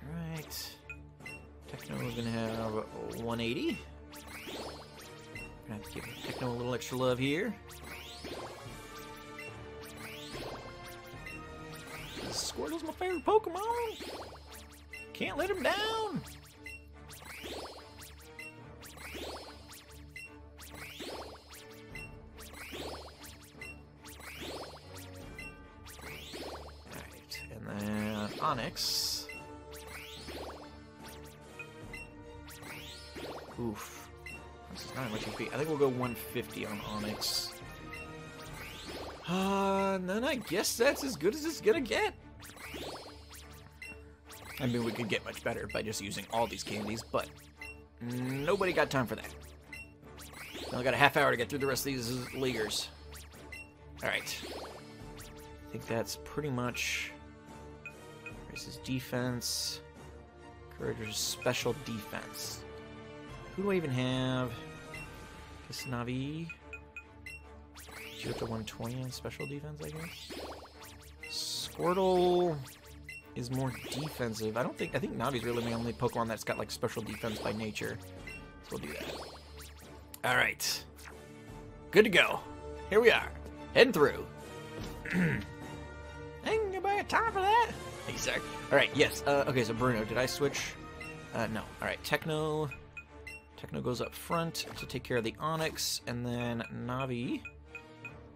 Alright. Techno's gonna have 180. Gonna have to give Techno a little extra love here. Squirtle's my favorite Pokemon! Can't let him down! Alright, and then Onyx. Oof. This is not much HP. I think we'll go 150 on Onyx. And then I guess that's as good as it's gonna get. I mean, we could get much better by just using all these candies, but nobody got time for that. Only got a half hour to get through the rest of these leaguers. Alright. I think that's pretty much... Raises defense. Encourages special defense. Who do I even have? This Navi. 0 to 120 in special defense, I guess. Squirtle is more defensive. I think Navi's really the only Pokemon that's got like special defense by nature. So we'll do that. Alright. Good to go. Here we are. Heading through. Ain't nobody got time for that. Exactly. Alright, yes. Okay, so Bruno, did I switch? No. Alright, Techno goes up front to take care of the Onyx, and then Navi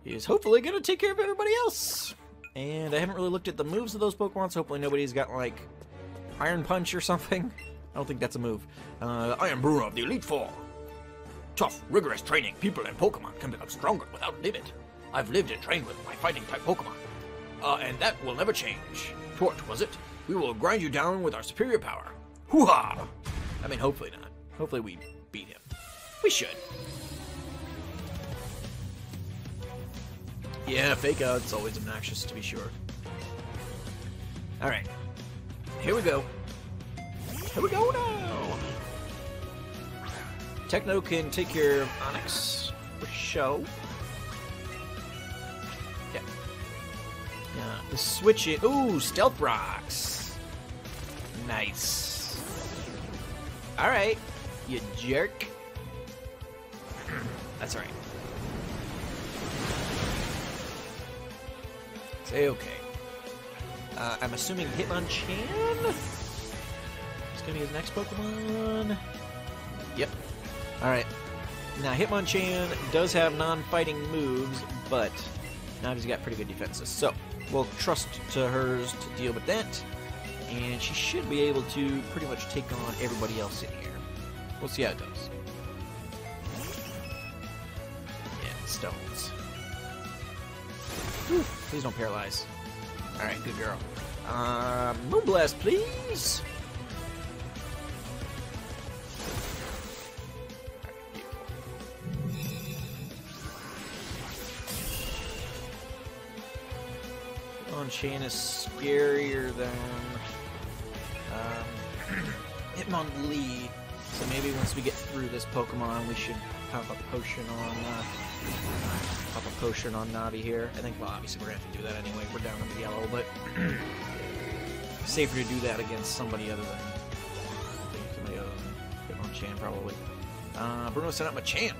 is hopefully going to take care of everybody else. And I haven't really looked at the moves of those Pokemon, so hopefully nobody's got, like, Iron Punch or something. I don't think that's a move. I am Bruno of the Elite Four. Tough, rigorous training. People and Pokemon can become stronger without limit. I've lived and trained with my fighting-type Pokemon. And that will never change. Tort, was it? We will grind you down with our superior power. Hoo-ha! I mean, hopefully not. Hopefully we beat him. We should. Yeah, fake out's always obnoxious, to be sure. Alright. Here we go. Here we go now! Techno can take care of Onyx for show. Yeah. The switching. Ooh, Stealth Rocks. Nice. Alright, you jerk. That's alright. Say okay. I'm assuming Hitmonchan is gonna be his next Pokemon. Yep. Alright. Now, Hitmonchan does have non-fighting moves, but now he's got pretty good defenses. So, we'll trust to hers to deal with that. And she should be able to pretty much take on everybody else in here. We'll see how it does. Yeah, stones. Whew, please don't paralyze. Alright, good girl. Moonblast, please! Hitmonchan is scarier than Hitmonlee, so maybe once we get through this Pokemon we should pop a potion on Navi here. I think, well, obviously we're gonna have to do that anyway. We're down in the yellow, but safer to do that against somebody other than somebody other than Hitmonchan, probably. Bruno set up Machamp.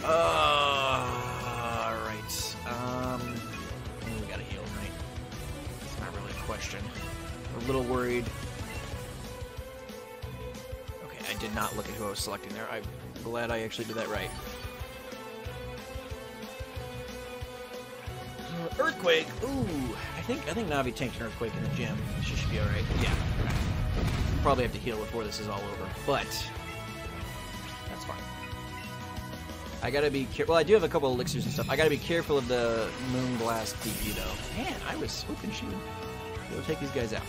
Alright. We gotta heal, right? It's not really a question. We're a little worried. Okay, I did not look at who I was selecting there. I'm glad I actually did that right. Earthquake! Ooh! I think Navi tanked an Earthquake in the gym. She should be alright. Yeah. Probably have to heal before this is all over, but that's fine. I gotta be careful. Well, I do have a couple elixirs and stuff. I gotta be careful of the Moonblast DP, though. Man, I was hoping she would be able to take these guys out.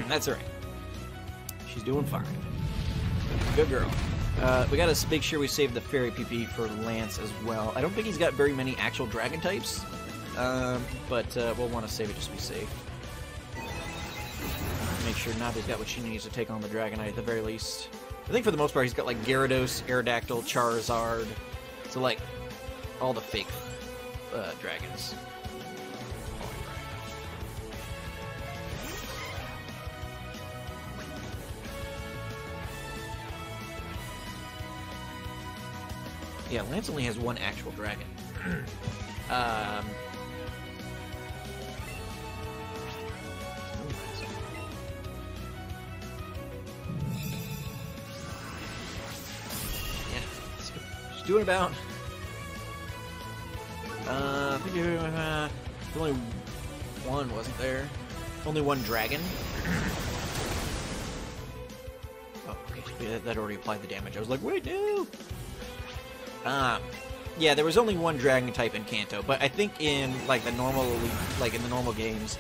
That's alright. She's doing fine. Good girl. We gotta make sure we save the Fairy PP for Lance as well. I don't think he's got very many actual Dragon types, but we'll want to save it just to be safe. Make sure Navi's got what she needs to take on the Dragonite at the very least. I think for the most part he's got like Gyarados, Aerodactyl, Charizard. So like all the fake dragons. Yeah, Lance only has one actual dragon. She's doing about. I think only one, wasn't there? Only one dragon. Oh, okay. That already applied the damage. I was like, wait, no. Yeah, there was only one dragon type in Kanto, but I think in like the normal, in the normal games,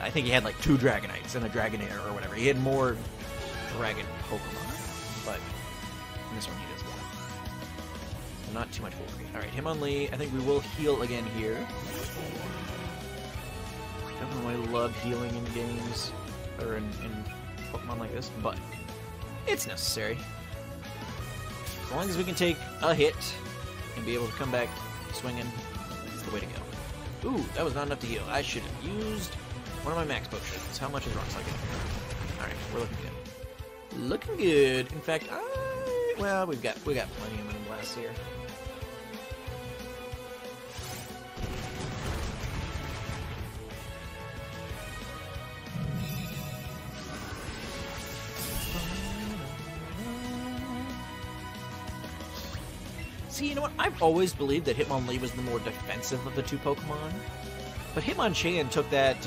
I think he had like 2 Dragonites and a Dragonair or whatever. He had more dragon Pokemon, but in this one he doesn't. So not too much worry. All right, Hitmonlee. I think we will heal again here. Don't know why I love healing in games or in Pokemon like this, but it's necessary. As long as we can take a hit and be able to come back swinging, that's the way to go. Ooh, that was not enough to heal. I should have used one of my max potions. How much is Rock Slide getting? Alright, we're looking good. Looking good. In fact, well, we got plenty of Moonblasts here. See, you know what? I've always believed that Hitmonlee was the more defensive of the 2 Pokemon. But Hitmonchan took that,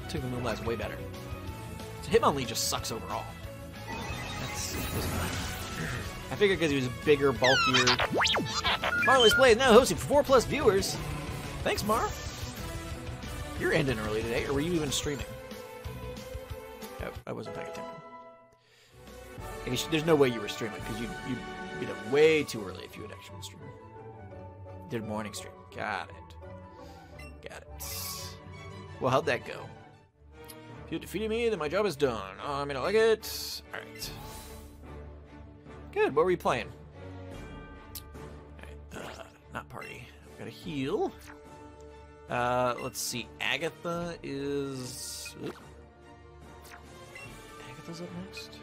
took the Moonblast way better. So Hitmonlee just sucks overall. That's I figured because he was bigger, bulkier. Marley's Play is now hosting for 4+ viewers. Thanks, Mar. You're ending early today, or were you even streaming? Oh, I wasn't paying attention. I guess there's no way you were streaming, because you get up way too early if you had actually stream. Did a morning stream. Got it. Got it. Well, how'd that go? If you defeated me, then my job is done. Oh, I mean, I like it. Alright. Good. What were you playing? Alright, not party. Gotta heal. Let's see. Agatha is... Oop. Agatha's up next.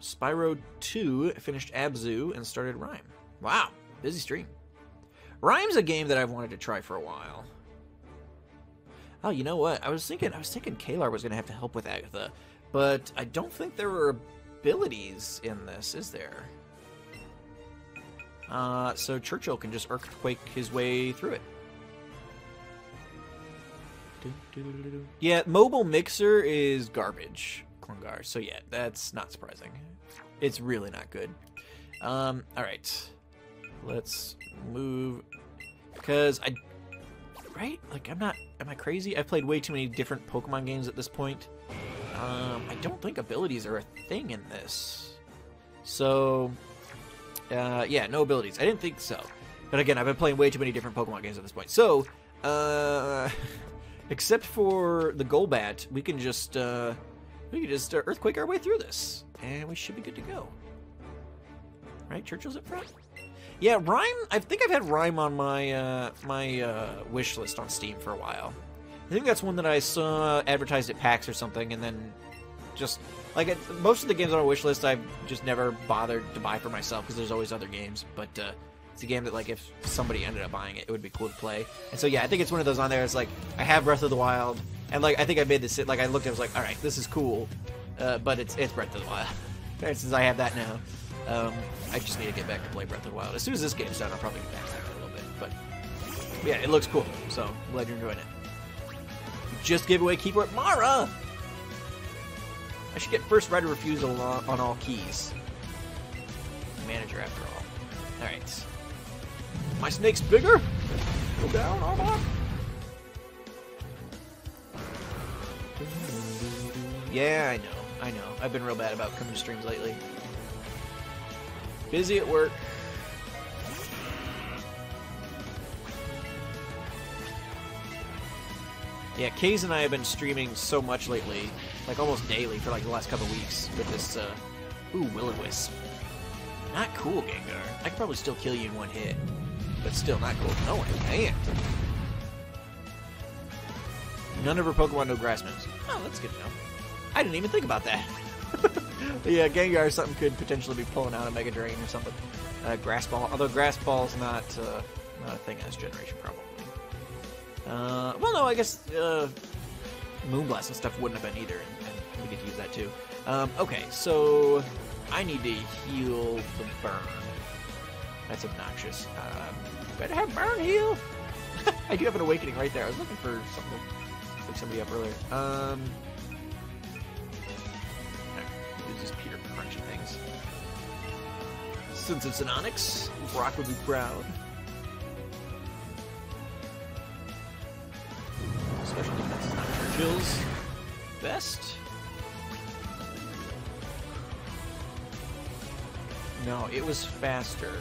Spyro 2 finished Abzu and started Rhyme. Wow, busy stream. Rhyme's a game that I've wanted to try for a while. Oh, you know what? I was thinking Kalar was gonna have to help with Agatha, but I don't think there were abilities in this, is there? So Churchill can just Earthquake his way through it. Yeah, Mobile Mixer is garbage. Klungar. So yeah, that's not surprising. It's really not good. Alright. Let's move. Because right? Like, am I crazy? I've played way too many different Pokemon games at this point. I don't think abilities are a thing in this. So, yeah, no abilities. I didn't think so. But again, I've been playing way too many different Pokemon games at this point. So, Except for the Golbat, we can just Earthquake our way through this, and we should be good to go. Right, Churchill's up front. Yeah, Rhyme. I think I've had Rhyme on my wish list on Steam for a while. I think that's one that I saw advertised at PAX or something, and then just like most of the games on my wish list, I've just never bothered to buy for myself because there's always other games. But it's a game that, like, if somebody ended up buying it, it would be cool to play. And so yeah, I think it's one of those on there. It's like I have Breath of the Wild, and like I think I made this. Like I looked, and I was like, all right, this is cool, but it's Breath of the Wild. Since I have that now, I just need to get back to play Breath of the Wild. As soon as this game's done, I'll probably get back to it a little bit. But yeah, it looks cool, so I'm glad you're enjoying it. Just gave away Keyboard Mara! I should get first right of refusal on all keys. Manager, after all. Alright. My snake's bigger! Go down, Arbok! Yeah, I know. I've been real bad about coming to streams lately. Busy at work. Yeah, Kaze and I have been streaming so much lately, like almost daily for like the last couple weeks with this, ooh, Will-O-Wisp. Not cool, Gengar. I could probably still kill you in one hit, but still not cool. No, I can't. None of her Pokemon know grass moves. Oh, that's good to know. I didn't even think about that. Yeah, Gengar or something could potentially be pulling out a Mega Drain or something. Grass Ball, although Grass Ball's not a thing in this generation, probably. Well, no, I guess Moonblast and stuff wouldn't have been either, and we get to use that too. Okay, so I need to heal the burn. That's obnoxious. Better have burn heal. I do have an awakening right there. I was looking for something to pick somebody up earlier. Use these Peter crunchy things. Since it's an Onix, Brock would be proud. Special defense is not Churchill's best. No, it was faster.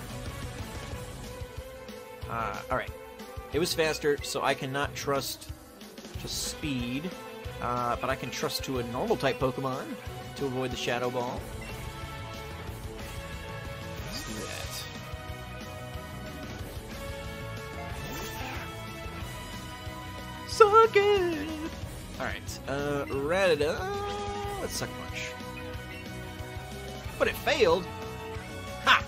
Alright. It was faster, so I cannot trust to speed, but I can trust to a normal type Pokemon to avoid the Shadow Ball. Let's do that. Suck it! Alright, Rattata. Let's suck punch. But it failed! Ha!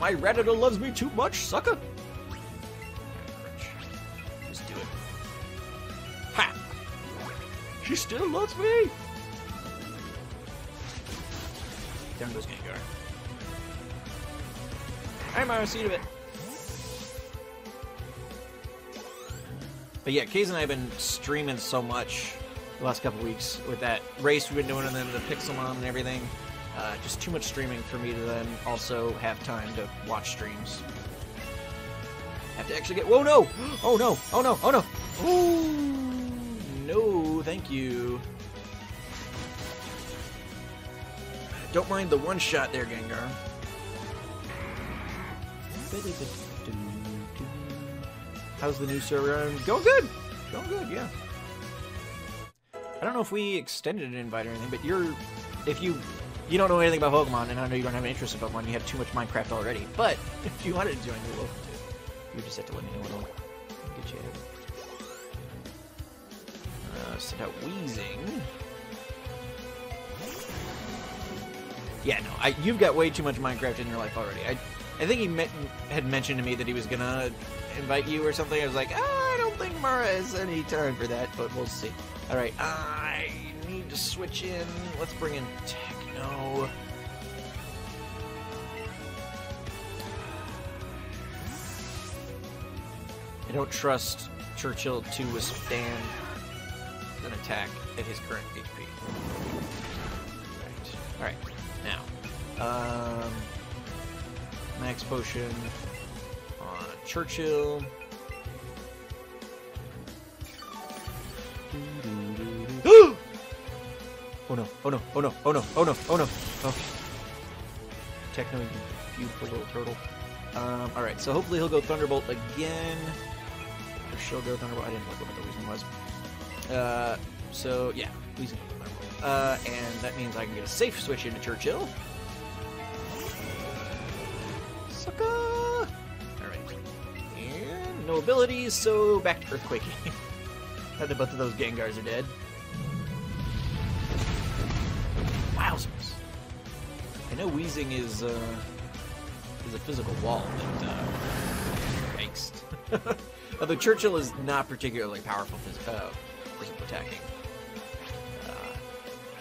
My Rattata loves me too much, sucker! Just do it. Ha! She still loves me! Down goes Gengar. I'm on a seat of it. But yeah, Kaze and I have been streaming so much the last couple weeks with that race we've been doing and then the Pixelmon and everything. Just too much streaming for me to then also have time to watch streams. Have to actually get... Whoa, no! Oh, no! Oh, no! Oh, no! Oh, no, thank you. Don't mind the one shot there, Gengar. How's the new server? Going good! Going good, yeah. I don't know if we extended an invite or anything, but if you don't know anything about Pokemon, and I know you don't have an interest in Pokemon, you have too much Minecraft already, but if you wanted to join, you're welcome to. You just have to let me know what I'll get you ahead. Send out Weezing. Yeah, no, you've got way too much Minecraft in your life already. I think he had mentioned to me that he was gonna invite you or something. I was like, I don't think Mara has any time for that, but we'll see. Alright, I need to switch in. Let's bring in Techno. I don't trust Churchill to withstand an attack at his current HP. Alright, now. Max Potion on Churchill. Oh no, oh no, oh no, oh no, oh no, oh no. Oh. Techno, you beautiful little turtle. Alright, so hopefully he'll go Thunderbolt again. Or she'll go Thunderbolt. I didn't look at what the reason was. So, yeah, Weezing. And that means I can get a safe switch into Churchill. Sucker! Alright. And no abilities, so back to Earthquake. Now that both of those Gengars are dead. Wowzers. I know Weezing is a physical wall, but, yikes. Although Churchill is not particularly powerful physical attacking.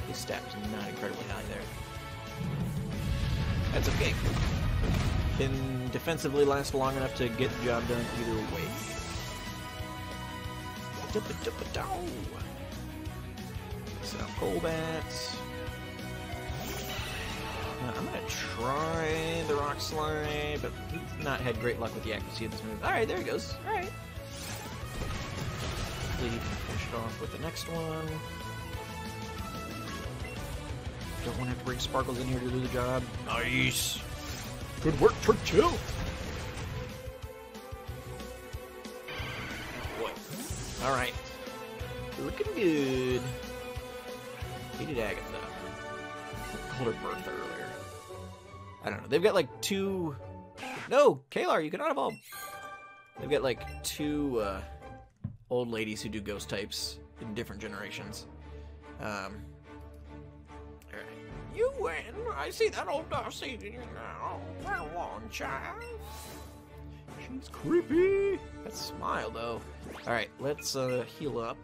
His stat is not incredibly high there. That's okay. Can defensively last long enough to get the job done either way. So, Golbat. I'm gonna try the Rock Slide, but he's not had great luck with the accuracy of this move. Alright, there he goes. Alright. Hopefully he can finish it off with the next one. Don't want to have to bring Sparkles in here to do the job. Nice! Good work, Churchill! Boy. Alright. Looking good. Hated Agatha. I called her Bertha earlier. I don't know. They've got like two... No! Kalar, you cannot evolve! They've got like two old ladies who do ghost types in different generations. You win! I see that old Darcy in you now. Run along, child. She's creepy. That smile, though. Alright, let's heal up.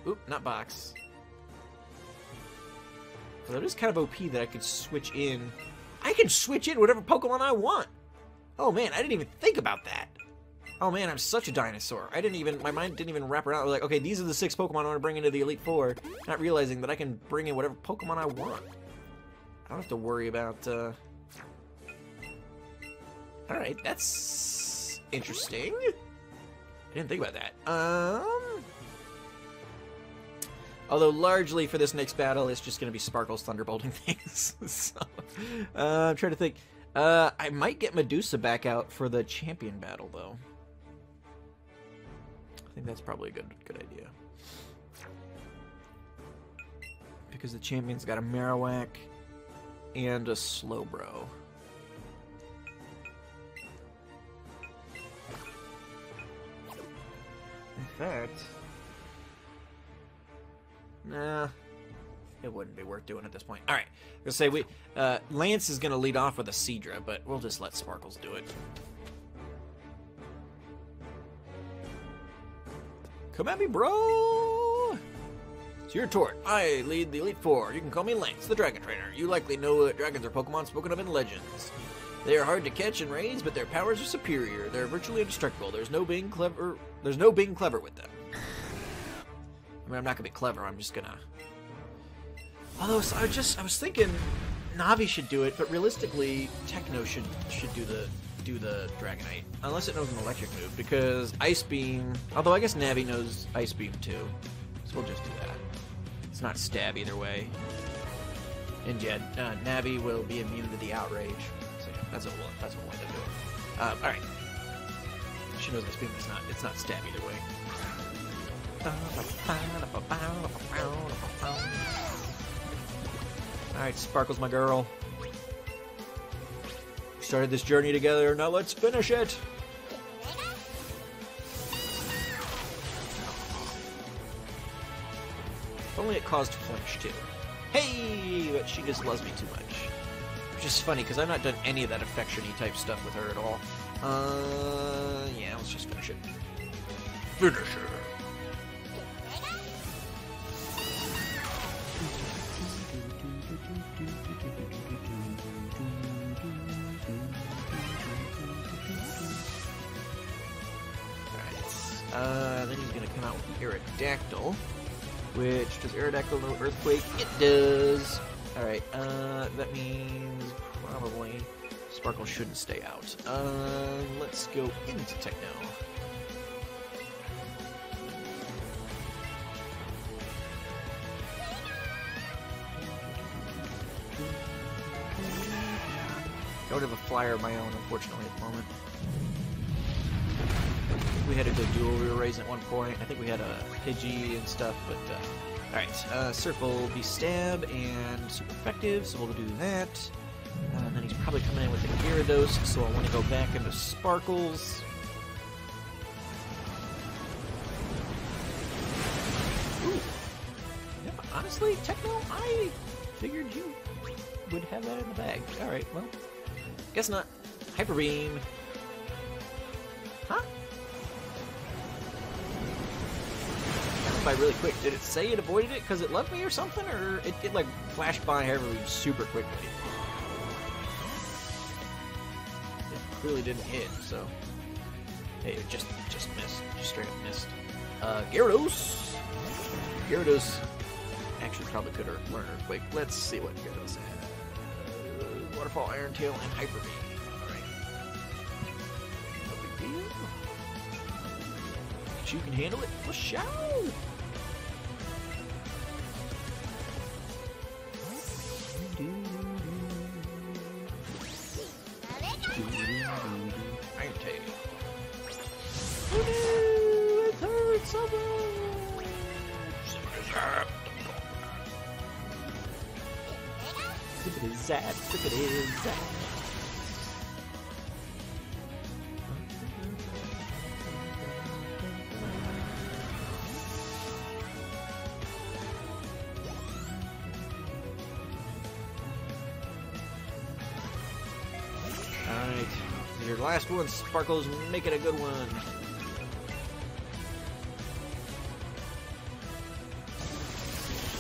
Oop, not box. Well, it is kind of OP that I could switch in. I can switch in whatever Pokemon I want! Oh man, I didn't even think about that. Oh man, I'm such a dinosaur. My mind didn't even wrap around. I was like, okay, these are the 6 Pokemon I want to bring into the Elite Four. Not realizing that I can bring in whatever Pokemon I want. I don't have to worry about, Alright, that's interesting. I didn't think about that. Although largely for this next battle, it's just going to be Sparkles thunderbolting things. So, I'm trying to think. I might get Medusa back out for the champion battle, though. I think that's probably a good idea. Because the champion's got a Marowak and a Slowbro. In fact, nah, it wouldn't be worth doing at this point. All right, I'm gonna say Lance is gonna lead off with a Seadra, but we'll just let Sparkles do it. Come at me, bro! It's your Tort. I lead the Elite Four. You can call me Lance, the Dragon Trainer. You likely know that dragons are Pokemon spoken of in legends. They are hard to catch and raise, but their powers are superior. They're virtually indestructible. There's no being clever with them. I mean, I'm not gonna be clever. I'm just gonna. Although I was thinking Navi should do it, but realistically, Techno should do the Dragonite, unless it knows an electric move, because Ice Beam. Although I guess Navi knows Ice Beam too, so we'll just do that. It's not stab either way. And yet, Navi will be immune to the outrage. So yeah, that's what we'll end up doing. All right. She knows Ice Beam. It's not stab either way. All right, Sparkles, my girl. We started this journey together. Now let's finish it. If only it caused flinch too. Hey, but she just loves me too much. Which is funny because I've not done any of that affection-y type stuff with her at all. Yeah, let's just finish it. Finish her. Then he's going to come out with the Aerodactyl, which, does Aerodactyl know Earthquake? It does! Alright, that means probably Sparkle shouldn't stay out. Let's go into Techno. Don't have a flyer of my own, unfortunately, at the moment. we had a good duel we were raising at one point. I think we had a Pidgey and stuff, but alright, Surf will be stab and super effective, so we'll do that. And then he's probably coming in with a Gyarados, so I want to go back into Sparkles. Ooh. Yeah, honestly, Techno, I figured you would have that in the bag. Alright, well, guess not. Hyper Beam. Huh? By really quick. Did it say it avoided it because it loved me or something? Or it like flashed by Hyper Beam super quickly? It clearly didn't hit, so... Hey, it just missed. Just straight up missed. Gyarados! Gyarados actually probably could have learned Earthquake. Let's see what Gyarados had. Waterfall, Iron Tail, and Hyper Beam. You can handle it for show. Iron Tail. Oh no, it hurts so much. Zippity zap, zippity zap. Your last one, Sparkles, make it a good one.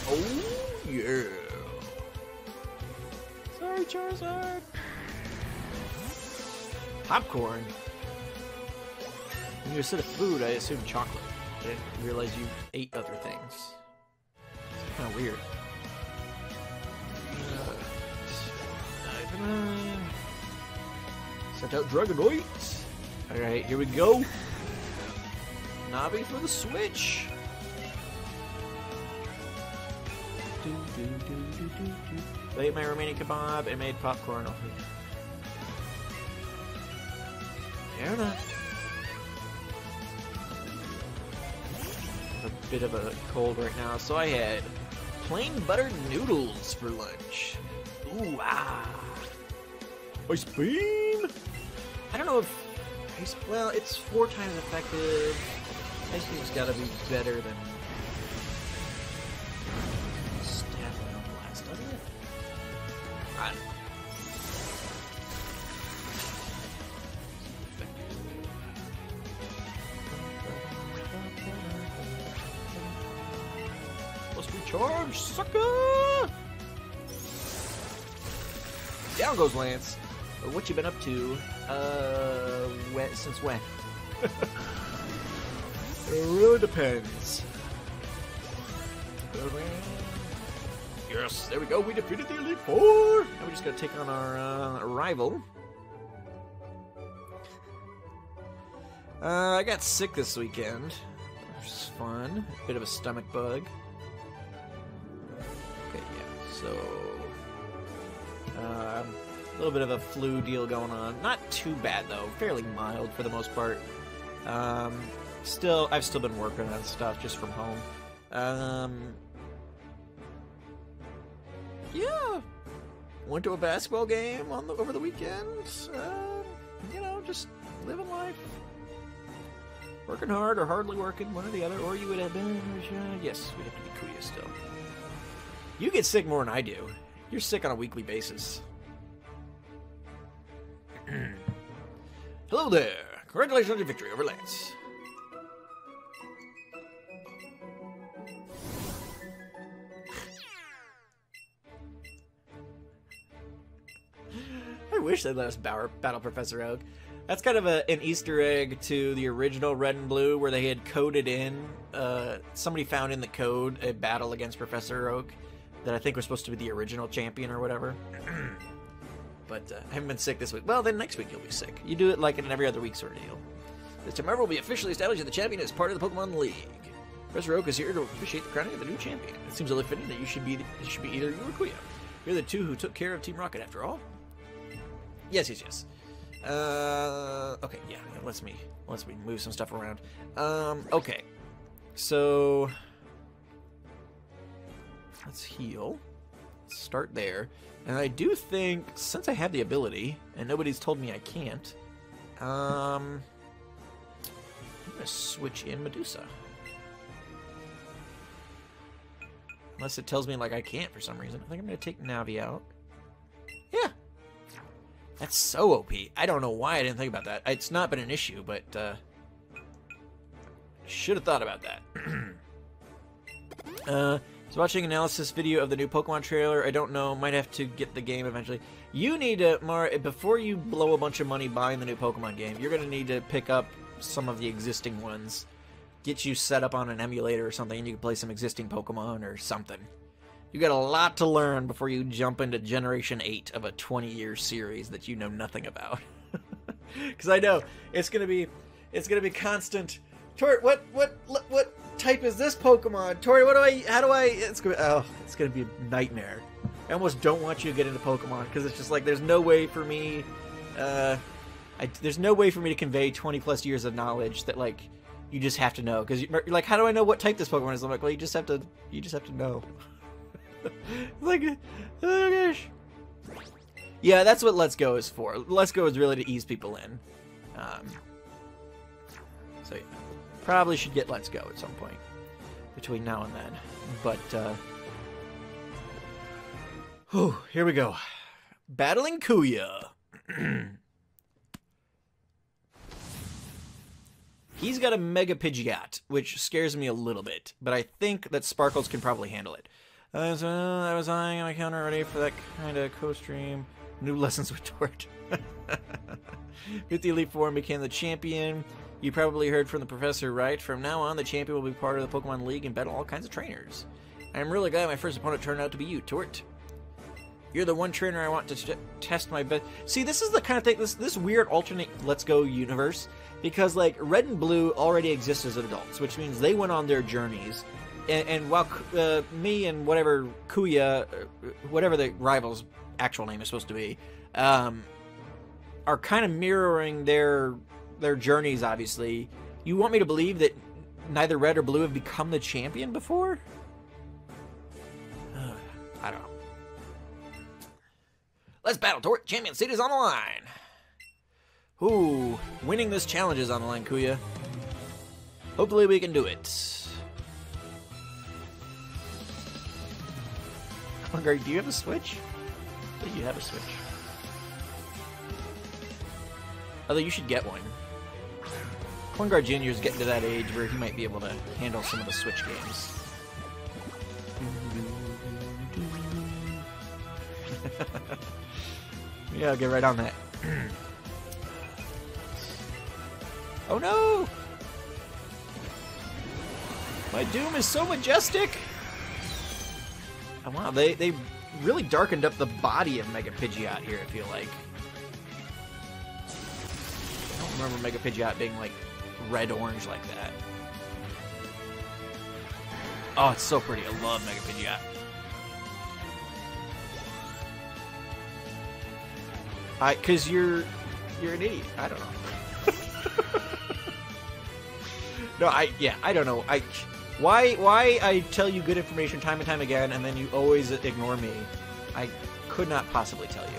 Oh, yeah. Sorry, Charizard. Popcorn? When you said food, I assumed chocolate. I didn't realize you ate other things. It's kind of weird. Sent out Dragonite. Alright, here we go. Navi for the Switch. I ate my remaining kebab and made popcorn. Fair enough. I have a bit of a cold right now, so I had plain buttered noodles for lunch. Ooh, ah. Ice Beam! I don't know if well, it's 4 times effective. Ice Beam's gotta be better than Staff Blast, doesn't it? I don't know. Must be charged, sucker! Down goes Lance. What you been up to? Since when? It really depends. Yes, there we go. We defeated the Elite Four. Now we just gotta take on our rival. I got sick this weekend, which is fun. Bit of a stomach bug. Okay, yeah. So. A little bit of a flu deal going on. Not too bad though. Fairly mild for the most part. I've still been working on stuff just from home. Yeah. Went to a basketball game over the weekend. You know, just living life. Working hard or hardly working, one or the other. Or you would have been. Yes, we have to be Kuya still. You get sick more than I do. You're sick on a weekly basis. Hello there. Congratulations on your victory over Lance. I wish they'd let us battle Professor Oak. That's kind of an Easter egg to the original Red and Blue where they had coded in, somebody found in the code a battle against Professor Oak that I think was supposed to be the original champion or whatever. But I haven't been sick this week. Well, then next week you'll be sick. You do it like in an every other week sort of deal. This tomorrow will be officially established as the champion as part of the Pokemon League. Professor Oak is here to officiate the crowning of the new champion. It seems only fitting that you should be either you or Kuya. You're the two who took care of Team Rocket after all. Yes. Okay, yeah, it lets me move some stuff around. Okay. So let's heal. Let's start there. And I do think, since I have the ability, and nobody's told me I can't, I'm gonna switch in Medusa. Unless it tells me like I can't for some reason. I think I'm gonna take Navi out. Yeah. That's so OP. I don't know why I didn't think about that. It's not been an issue, but should have thought about that. So watching analysis video of the new Pokemon trailer. I don't know. Might have to get the game eventually. You need to, before you blow a bunch of money buying the new Pokemon game, you're going to need to pick up some of the existing ones. Get you set up on an emulator or something, and you can play some existing Pokemon or something. You got a lot to learn before you jump into Generation 8 of a 20-year series that you know nothing about. Because I know it's gonna be constant. Tori, what type is this Pokemon? Tori, it's gonna be a nightmare. I almost don't want you to get into Pokemon because it's just like there's no way for me to convey 20+ years of knowledge that like you just have to know. Because you're like, how do I know what type this Pokemon is? I'm like, well, you just have to know. Like, oh gosh. Yeah, that's what Let's Go is for. Let's Go is really to ease people in. So yeah, probably should get Let's Go at some point between now and then. But here we go. Battling Kuya. He's got a Mega Pidgeot, which scares me a little bit, but I think that Sparkles can probably handle it. I was eyeing my counter ready for that kind of co-stream. New lessons with Tort. With the Elite Four and became the champion. You probably heard from the professor, right? From now on, the champion will be part of the Pokemon League and battle all kinds of trainers. I'm really glad my first opponent turned out to be you, Tort. You're the one trainer I want to test my best. See, this is the kind of thing, this weird alternate Let's Go universe, because like Red and Blue already exist as adults, which means they went on their journeys. And while me and whatever Kuya, whatever the rival's actual name is supposed to be, are kind of mirroring their journeys, obviously, you want me to believe that neither Red or Blue have become the champion before? I don't know. Let's battle, Tort. Champion seat is on the line. Ooh, winning this challenge is on the line, Kuya. Hopefully we can do it. Hungry, do you have a Switch? I think you have a Switch. Although you should get one. Cornguard Jr. is getting to that age where he might be able to handle some of the Switch games. Yeah, I'll get right on that. Oh no! My Doom is so majestic! Oh, wow, they really darkened up the body of Mega Pidgeot here, I feel like. I don't remember Mega Pidgeot being like red-orange like that. Oh, it's so pretty. I love Mega Pidgeot. Cause you're an idiot. I don't know. No, I don't know. Why I tell you good information time and time again, and then you always ignore me? I could not possibly tell you.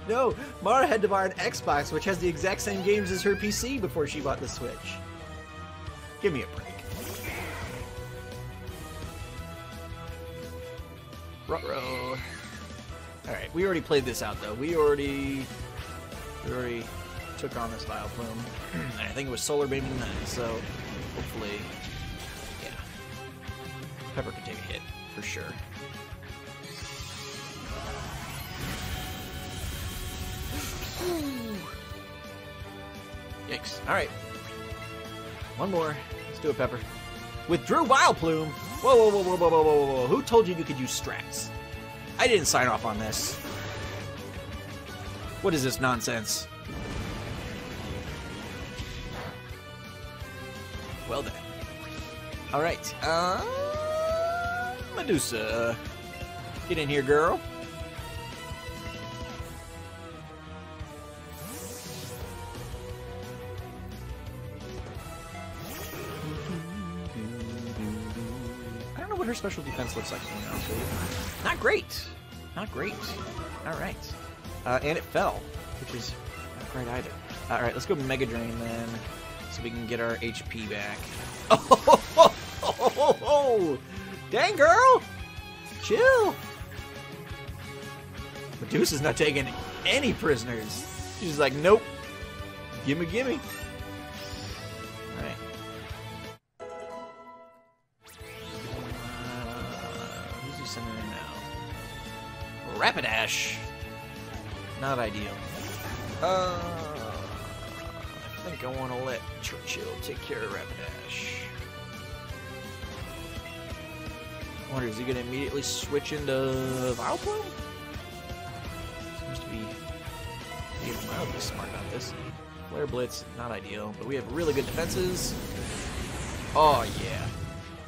No, Mara had to buy an Xbox, which has the exact same games as her PC before she bought the Switch. Give me a break. Ruh-roh. Alright, we already played this out, though. We already took on this Vileplume. I think it was Solar Beaming then, so hopefully, yeah. Pepper can take a hit, for sure. Yikes. Alright. One more. Let's do it, Pepper. Withdrew Vileplume! Whoa, whoa, whoa, whoa, whoa, whoa, whoa, whoa. Who told you could use strats? I didn't sign off on this. What is this nonsense? Well then. Alright, Medusa. Get in here, girl. special defense looks like, to be honest with you. Not great. Not great. Alright. And it fell, which is not great either. Alright, let's go Mega Drain then, so we can get our HP back. Oh! Dang, girl! Chill! Medusa's not taking any prisoners. She's like, nope. Gimme, gimme. Alright. Who's he sending in now? Rapidash! Not ideal. I think I want to let Churchill take care of Rapidash. I wonder, is he going to immediately switch into Vileplume? Seems to be being mildly smart about this. Flare Blitz, not ideal, but we have really good defenses. Oh, yeah.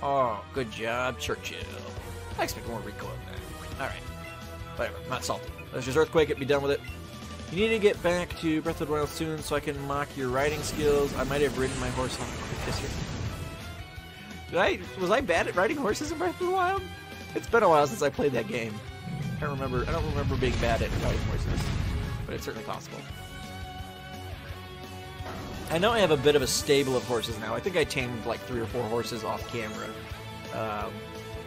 Oh, good job, Churchill. I expect more recoil than that. Alright. Whatever, not salty. Let's just Earthquake it, be done with it. You need to get back to Breath of the Wild soon so I can mock your riding skills. I might have ridden my horse off this year. Was I bad at riding horses in Breath of the Wild? It's been a while since I played that game. I don't remember being bad at riding horses, but it's certainly possible. I know I have a bit of a stable of horses now. I think I tamed like 3 or 4 horses off camera,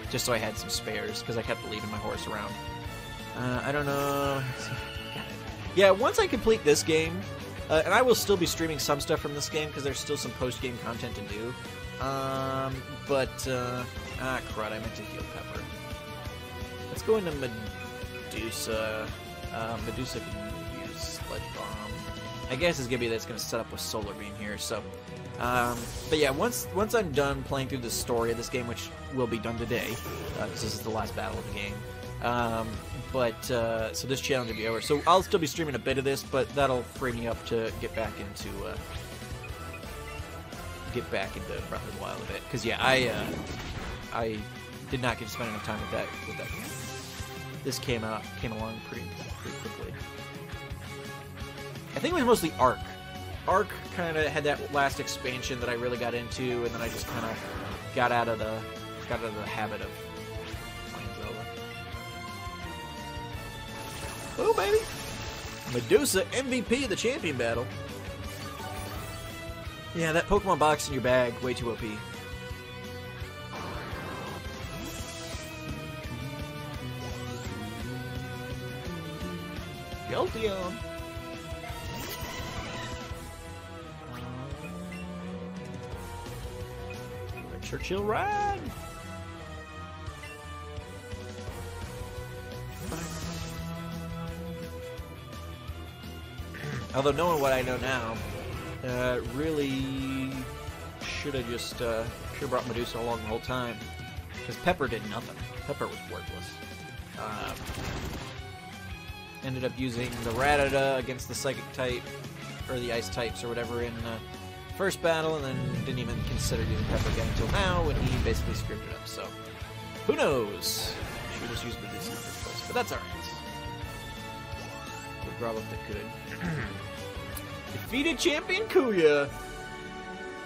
just so I had some spares, because I kept leaving my horse around. I don't know. Yeah, once I complete this game, and I will still be streaming some stuff from this game, because there's still some post-game content to do. Crud, I meant to heal Pepper. Let's go into Medusa. Medusa can use Sludge Bomb. I guess it's gonna be that's gonna set up with Solar Beam here, so. But yeah, once I'm done playing through the story of this game, which will be done today, because this is the last battle of the game. So this challenge will be over. So I'll still be streaming a bit of this, but that'll free me up to get back into Breath of the Wild a bit. Because yeah, I did not get to spend enough time with that. This came along pretty quickly. I think it was mostly Arc. Arc kind of had that last expansion that I really got into, and then I just kind of got out of the habit of playing Zelda. Oh baby, Medusa MVP of the champion battle. Yeah, that Pokemon box in your bag, way too OP. Jolteon. Churchill ride. Although knowing what I know now, really should have just brought Medusa along the whole time, because Pepper did nothing. Pepper was worthless. Ended up using the Rattata against the Psychic type, or the Ice types, or whatever in first battle, and then didn't even consider using Pepper again until now, when he basically screwed it up. So, who knows? Should just use Medusa in the first place, but that's alright. We'll grab if they could. Defeated Champion Kuya!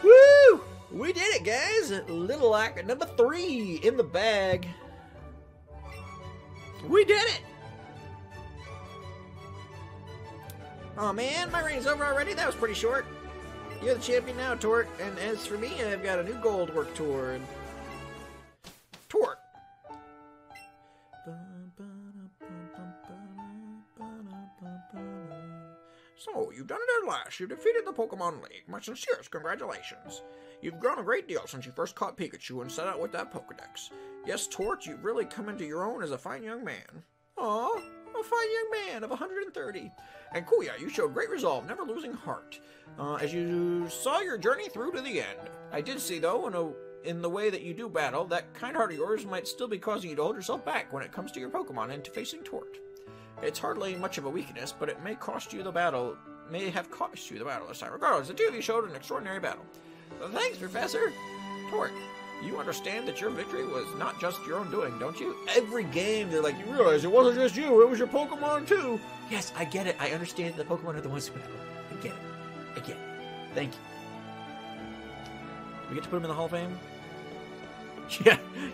Woo! We did it, guys! Littlerock number 3 in the bag. We did it! Oh man, my reign's over already? That was pretty short. You're the champion now, Tort. And as for me, I've got a new goal to work toward. Tort! So, you've done it at last. You've defeated the Pokemon League. My sincerest congratulations. You've grown a great deal since you first caught Pikachu and set out with that Pokedex. Yes, Torch, you've really come into your own as a fine young man. Aw, a fine young man of 130. And Kuya, you showed great resolve, never losing heart, as you saw your journey through to the end. I did see, though, in the way that you do battle, that kind heart of yours might still be causing you to hold yourself back when it comes to your Pokemon and to facing Tort. It's hardly much of a weakness, but it may have cost you the battle this time. Regardless, the two of you showed an extraordinary battle. Thanks, Professor. Tort, you understand that your victory was not just your own doing, don't you? Every game, they're like, you realize it wasn't just you, it was your Pokemon too. Yes, I get it. I understand the Pokemon are the ones who battle. I get it. I get it. Thank you. We get to put him in the Hall of Fame?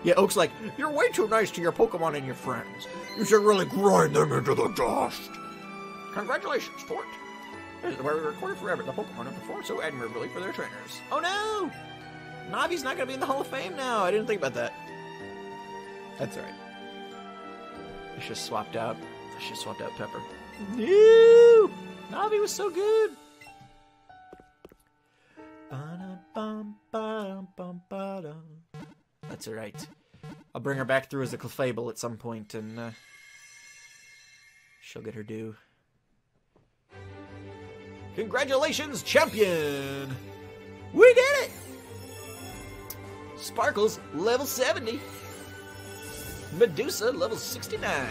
Yeah, Oak's like, you're way too nice to your Pokemon and your friends. You should really grind them into the dust. Congratulations, Tort. This is where we recorded forever. The Pokemon have performed so admirably for their trainers. Oh no! Navi's not going to be in the Hall of Fame now. I didn't think about that. That's alright. I should have swapped out. Pepper. No! Navi was so good. That's alright. I'll bring her back through as a Clefable at some point, and she'll get her due. Congratulations, champion! We did it! Sparkles, level 70. Medusa, level 69.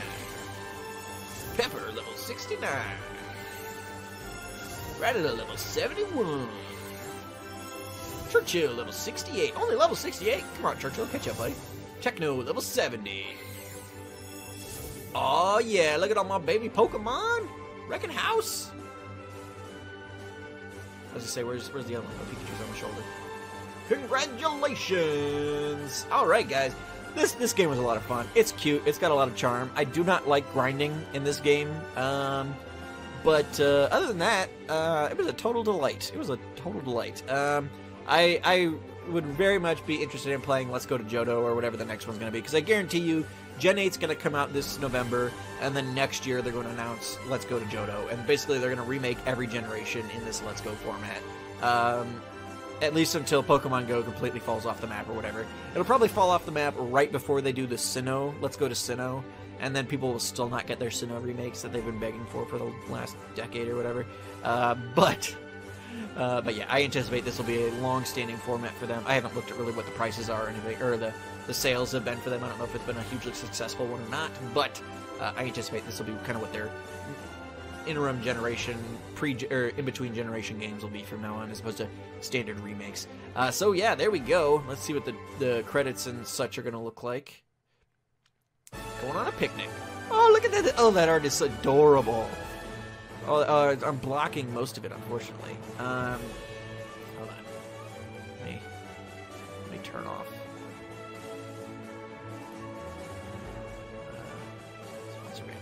Pepper, level 69. Rattata, level 71. Churchill, level 68. Only level 68? Come on, Churchill, catch up, buddy. Techno, level 70. Oh yeah, look at all my baby Pokemon. Wrecking house. I was gonna say, where's the other one? Oh, Pikachu's on my shoulder. Congratulations! Alright, guys. This game was a lot of fun. It's cute. It's got a lot of charm. I do not like grinding in this game. But other than that, it was a total delight. I would very much be interested in playing Let's Go to Johto or whatever the next one's going to be, because I guarantee you Gen 8's going to come out this November, and then next year they're going to announce Let's Go to Johto, and basically they're going to remake every generation in this Let's Go format. At least until Pokemon Go completely falls off the map or whatever. It'll probably fall off the map right before they do the Sinnoh, Let's Go to Sinnoh, and then people will still not get their Sinnoh remakes that they've been begging for the last decade or whatever. But yeah, I anticipate this will be a long-standing format for them. I haven't looked at really what the prices are or anything, or the sales have been for them. I don't know if it's been a hugely successful one or not, but I anticipate this will be kind of what their interim generation, or in-between generation games will be from now on, as opposed to standard remakes. So yeah, there we go. Let's see what the credits and such are going to look like. Going on a picnic. Oh, look at that. Oh, that art is adorable. Oh, I'm blocking most of it, unfortunately. Hold on. Let me turn off. Sponsor banner.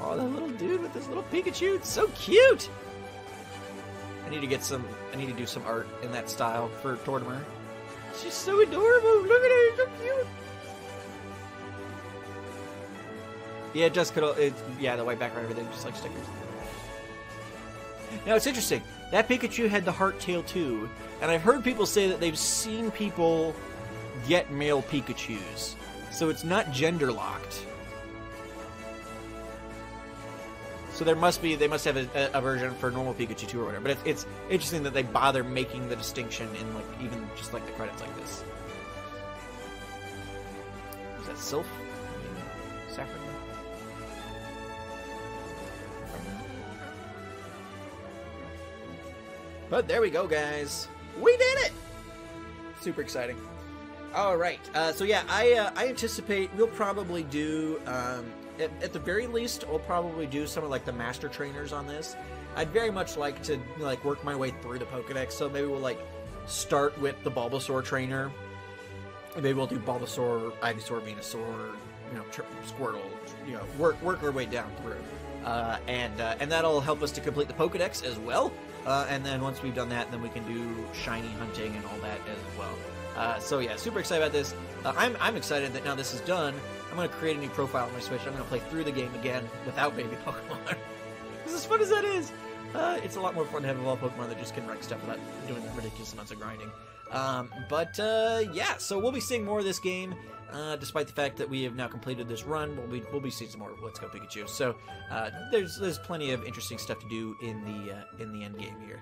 Oh, that little dude with this little Pikachu. It's so cute. I need to do some art in that style for Tortimer. She's so adorable. Look at her. It's so cute. Yeah, it does cut. Yeah, the white background, everything, just like stickers. Now, it's interesting. That Pikachu had the heart tail, too. And I've heard people say that they've seen people get male Pikachus. So it's not gender-locked. So they must have a version for normal Pikachu, too, or whatever. But it's interesting that they bother making the distinction in, like, even just, like, the credits like this. Is that Sylph? Saffron? But there we go, guys. We did it! Super exciting. All right. So yeah, I anticipate we'll probably do, at the very least, we'll probably do some of like the master trainers on this. I'd very much like to like work my way through the Pokedex. So maybe we'll like start with the Bulbasaur trainer. Maybe we'll do Bulbasaur, Ivysaur, Venusaur, Squirtle. Work our way down through. And that'll help us to complete the Pokedex as well. And then once we've done that, then we can do shiny hunting and all that as well. So yeah, super excited about this. I'm excited that now this is done, I'm going to create a new profile on my Switch. I'm going to play through the game again without baby Pokemon. As fun as that is, it's a lot more fun to have a lot of Pokemon that just can wreck stuff without doing ridiculous amounts of grinding. Yeah, so we'll be seeing more of this game. Despite the fact that we have now completed this run, we'll be seeing some more of Let's Go Pikachu. So there's plenty of interesting stuff to do in the end game here.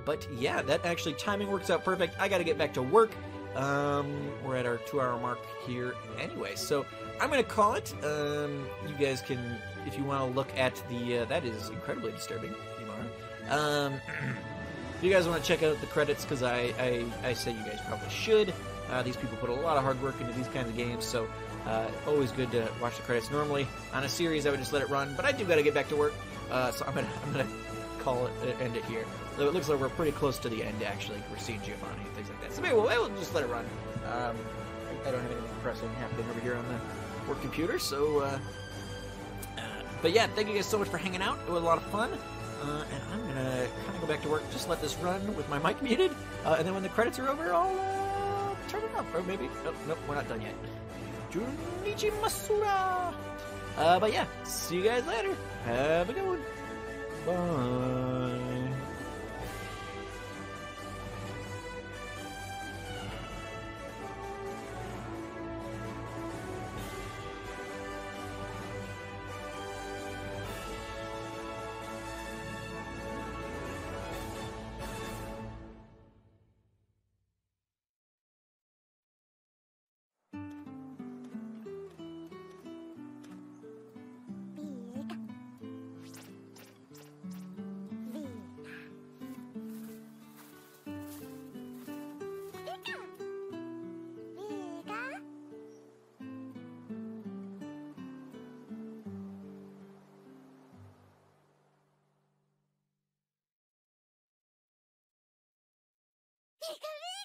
But yeah, that actually timing works out perfect. I got to get back to work. We're at our 2-hour mark here anyway, so I'm gonna call it. You guys can, if you want to look at the that is incredibly disturbing, Imara. If you guys want to check out the credits, because I say you guys probably should. These people put a lot of hard work into these kinds of games, so always good to watch the credits. Normally, on a series, I would just let it run, but I do got to get back to work, so I'm gonna call it, end it here. So it looks like we're pretty close to the end, actually. We're seeing Giovanni and things like that. So maybe we'll just let it run. I don't have anything pressing happening over here on the work computer, so, but yeah, thank you guys so much for hanging out. It was a lot of fun. And I'm gonna kind of go back to work, just let this run with my mic muted, and then when the credits are over, I'll turn it up, or maybe, nope, we're not done yet. Junichi Masura! But yeah, see you guys later. Have a good one. Bye. Pikachu!